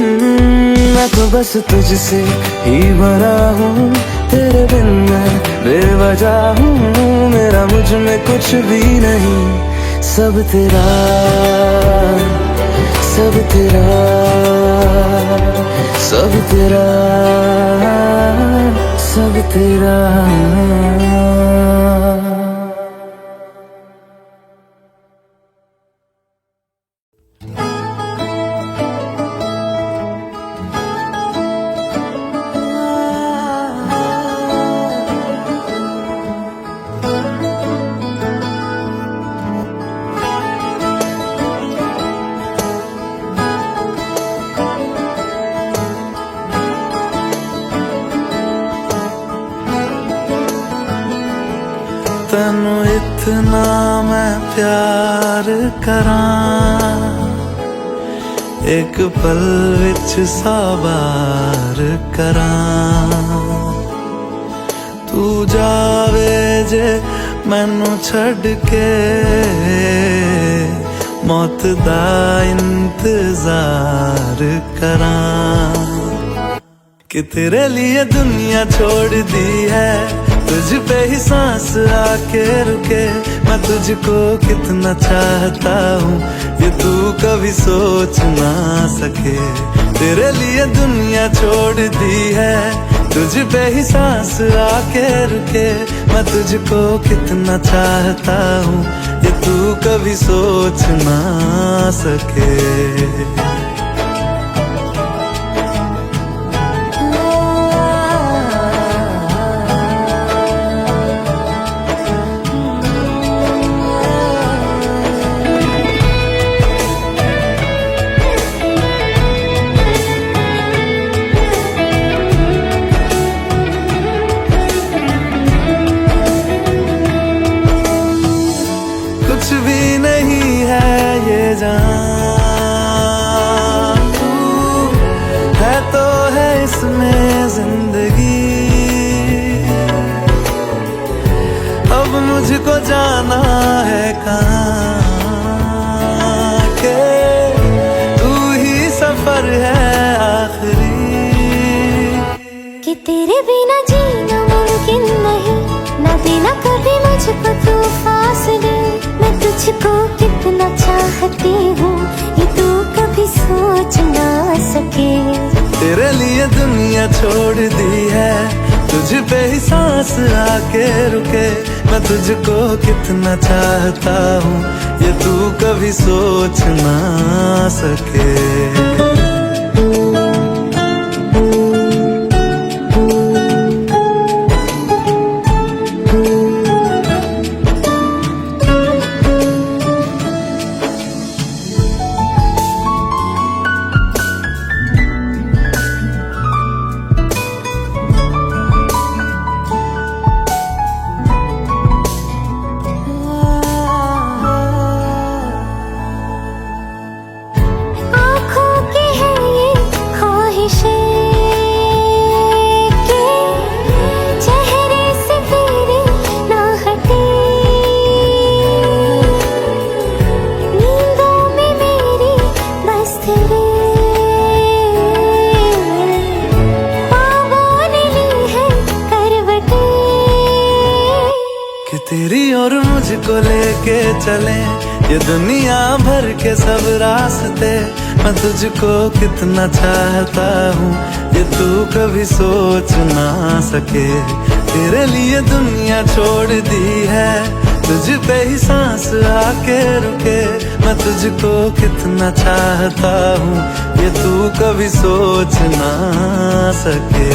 मैं तो बस तुझसे ही भरा हूँ, तेरे बिन मैं बेवजह हूँ। मेरा मुझ में कुछ भी नहीं, सब तेरा, सब तेरा, सब तेरा, सब तेरा। तेनू इतना मैं प्यार करां, एक पल विच साबार करां। तू जावे जे मैनू छड़ के, मौत दा इंतजार करां। कि तेरे लिए दुनिया छोड़ दी है, तुझ पे ही सांस आके रुके। मैं तुझको कितना चाहता हूँ, ये तू कभी सोच ना सके। तेरे लिए दुनिया छोड़ दी है, तुझ पे ही सांस आके रुके। मैं तुझको कितना चाहता हूँ, ये तू कभी सोच ना सके। मुझको जाना है कहाँ के, तू ही सफर है आखिरी। कि तेरे बिना जीना मुमकिन नहीं, ना देना कभी मुझको तू फासले। मैं तुझको कितना चाहती हूँ, ये तू कभी सोच ना सके। तेरे लिए दुनिया छोड़ दी है, तुझ पे ही सांस आके रुके। मैं तुझको कितना चाहता हूँ, ये तू कभी सोच ना सके। तेरी और मुझको लेके चले ये दुनिया भर के सब रास्ते। मैं तुझको कितना चाहता हूँ, ये तू कभी सोच ना सके। तेरे लिए दुनिया छोड़ दी है, तुझ पे ही सांस आके रुके। मैं तुझको कितना चाहता हूँ, ये तू कभी सोच ना सके।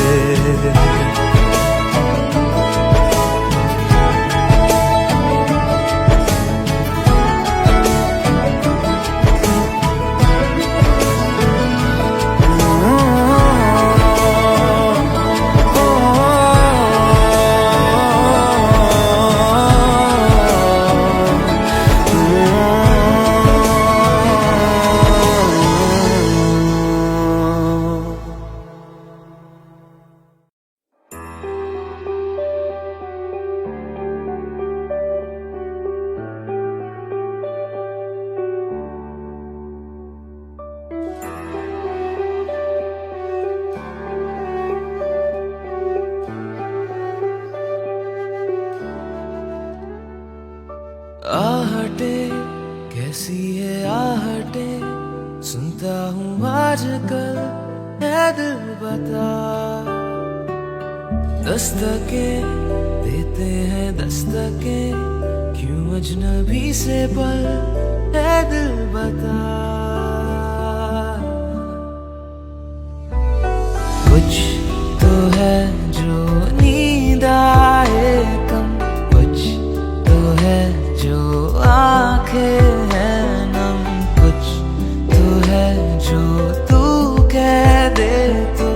कैसी है आहटे सुनता हूँ आजकल, है दिल बता। दस्तके देते हैं दस्तके, क्यों अजनबी से पल, है दिल बता। कुछ तो है जो नींद आए कम, कुछ तो है जो आंखें हैं नम, कुछ तो है जो तू कह दे तो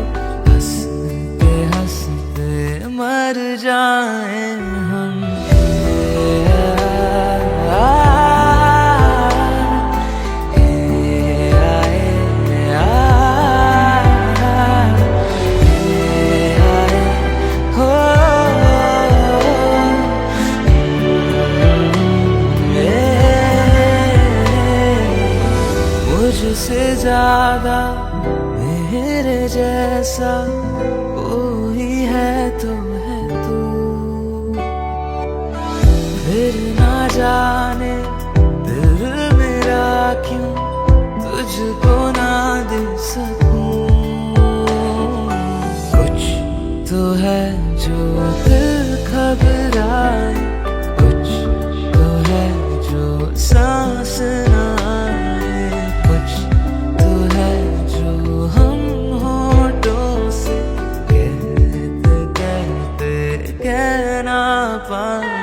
हंसते हंसते मर जाए हम। मुझसे ज्यादा मेरे जैसा कोई है तो है तू, फिर ना जाने दिल मेरा क्यों तुझको ना दे सकूं। कुछ तो है जो दिल घबराए, कुछ तो है जो सांस ना आए, कुछ तो है जो हम होठों से कहते कहते कह ना पाए।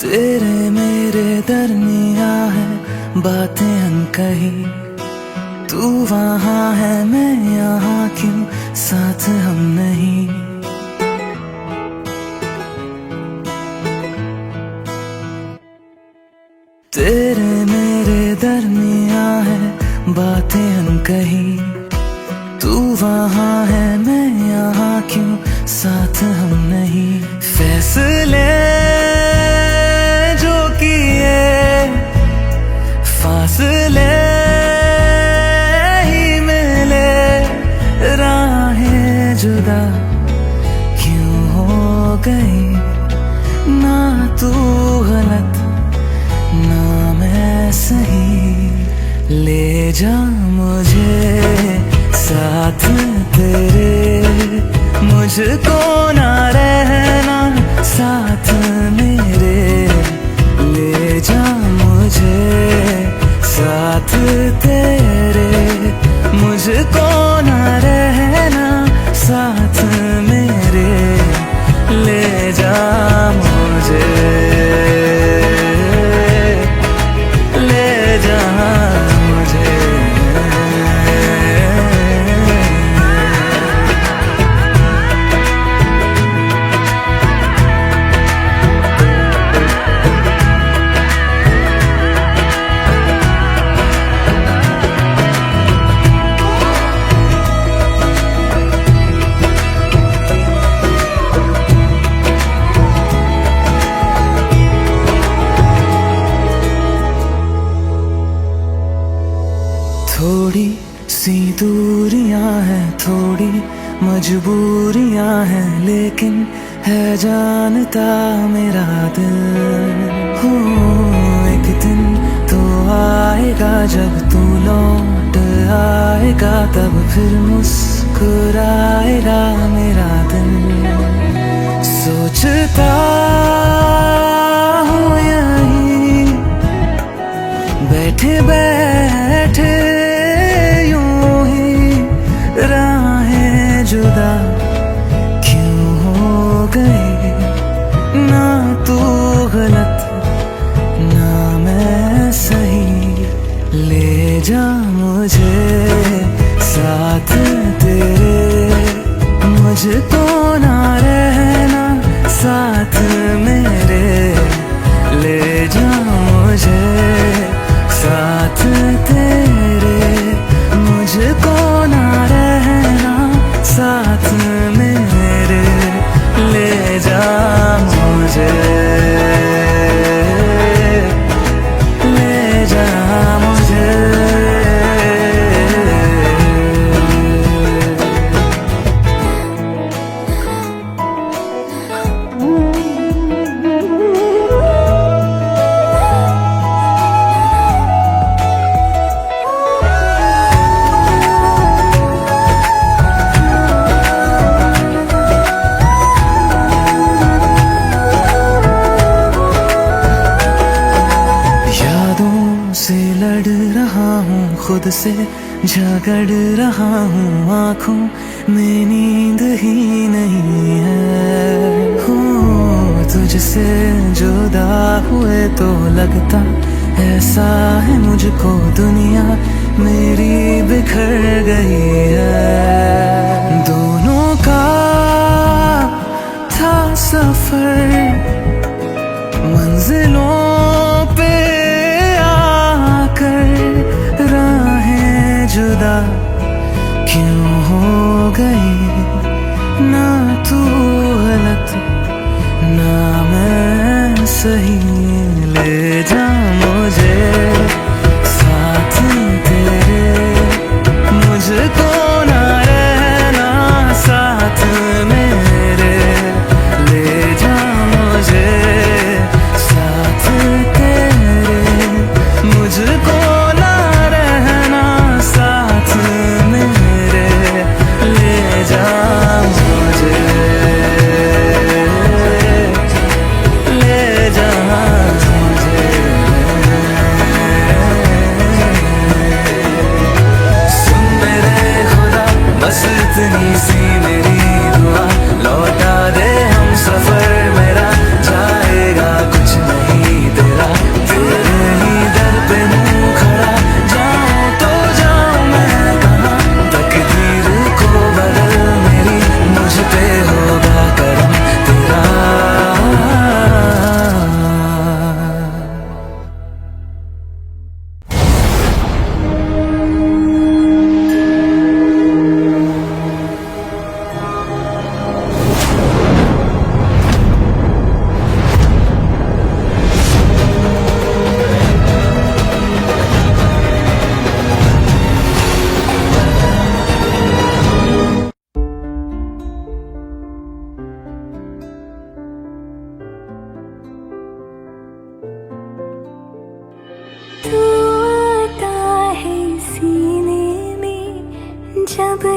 तेरे मेरे दरमिया है बातें अनकही, तू वहाँ है मैं यहाँ क्यों साथ हम नहीं। तेरे मेरे दरमिया है बातें अनकही, तू वहाँ है मैं यहाँ क्यों साथ हम नहीं। फैसले जो किए फासले ही मिले, राहें जुदा क्यों हो गई। ना तू गलत ना मैं सही, ले जा मुझे साथ तेरे, मुझको ना रहना साथ मेरे। ले जा मुझे साथ तेरे, मुझको ना रहना साथ मेरे। ले जा मुझे, ले जा मुझे। थोड़ी सी दूरियां हैं, थोड़ी मजबूरियां हैं, लेकिन है जानता मेरा दिल। हो एक दिन तो आएगा जब तू लौट आएगा, तब फिर मुस्कुराएगा मेरा दिल। सोचता हूँ यहीं बैठे बैठे जुदा क्यों हो गए, ना तू गलत ना मैं सही। ले जा मुझे साथ तेरे, मुझको ना रहना साथ मेरे। ले जा मुझे साथ तेरे, मुझको ना रहना साथ मेरे। ले जा मुझे, ले जा मुझे। खुद से झगड़ रहा हूँ, आँखों में नींद ही नहीं है। हो तुझसे जुदा हुए तो लगता ऐसा है मुझको दुनिया मेरी बिखर गई है। दोनों का था सफर मंजिलों पे आकर, राहें जुदा क्यों हो गई, ना तू गलत ना मैं सही। ले जा मुझे साथ तेरे, मुझको ना रहना साथ मेरे। ले जा मुझे साथ तेरे, मुझको ना रहना साथ मेरे। ले जा मुझे।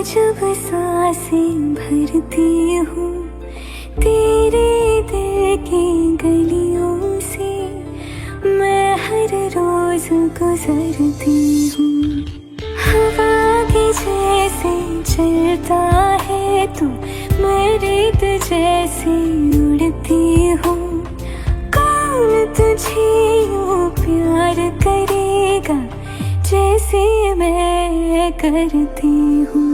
जब सांसें भरती हूँ तेरे दिल की गलियों से, मैं हर रोज गुजरती हूँ। हवा की जैसे चलता है तू, मैं रेत जैसे उड़ती हूँ। कौन तुझे यूँ प्यार करेगा जैसे मैं करती हूँ।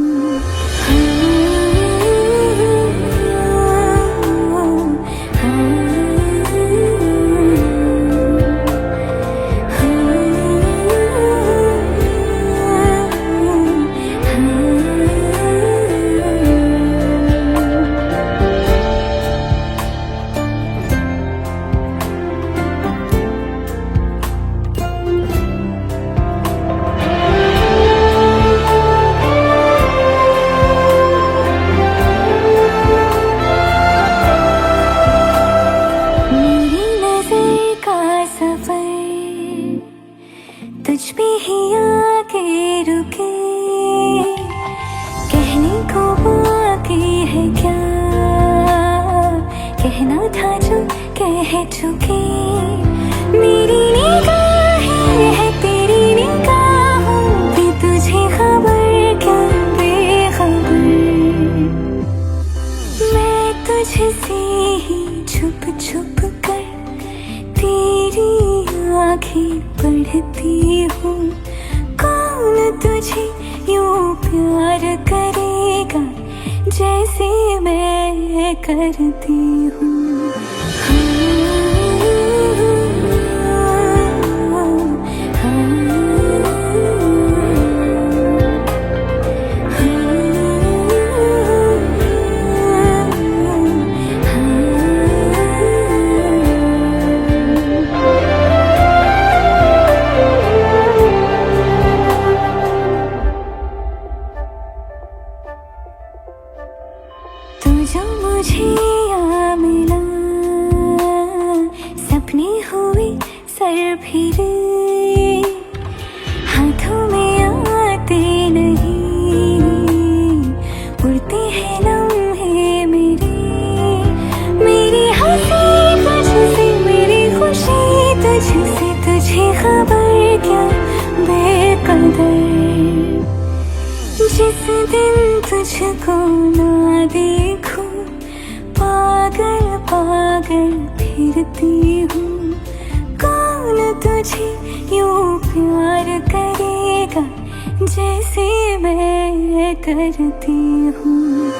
तुझ पे ही आके रुके, कहने को बाकी है क्या, कहना था जो कह चुके। मेरी निगाहें है तेरी निगाहों पे, तुझे खबर क्या बेखबर। मैं तुझसे ही छुप छुप कर तेरी आँखें पढ़ती हूँ। कौन तुझे यूँ प्यार करेगा जैसे मैं करती हूँ। तू जो मुझे यहाँ मिला, सपने हुए सर फिरे, हाथों में आते नहीं, उड़ते हैं लम्हे मेरे। मेरी हंसी तुझसे, मेरी खुशी तुझसे, तुझे खबर क्या बेकदर। जिस दिन तुझको ना देखूं, पागल पागल फिरती हूँ। कौन तुझे यूँ प्यार करेगा जैसे मैं करती हूँ।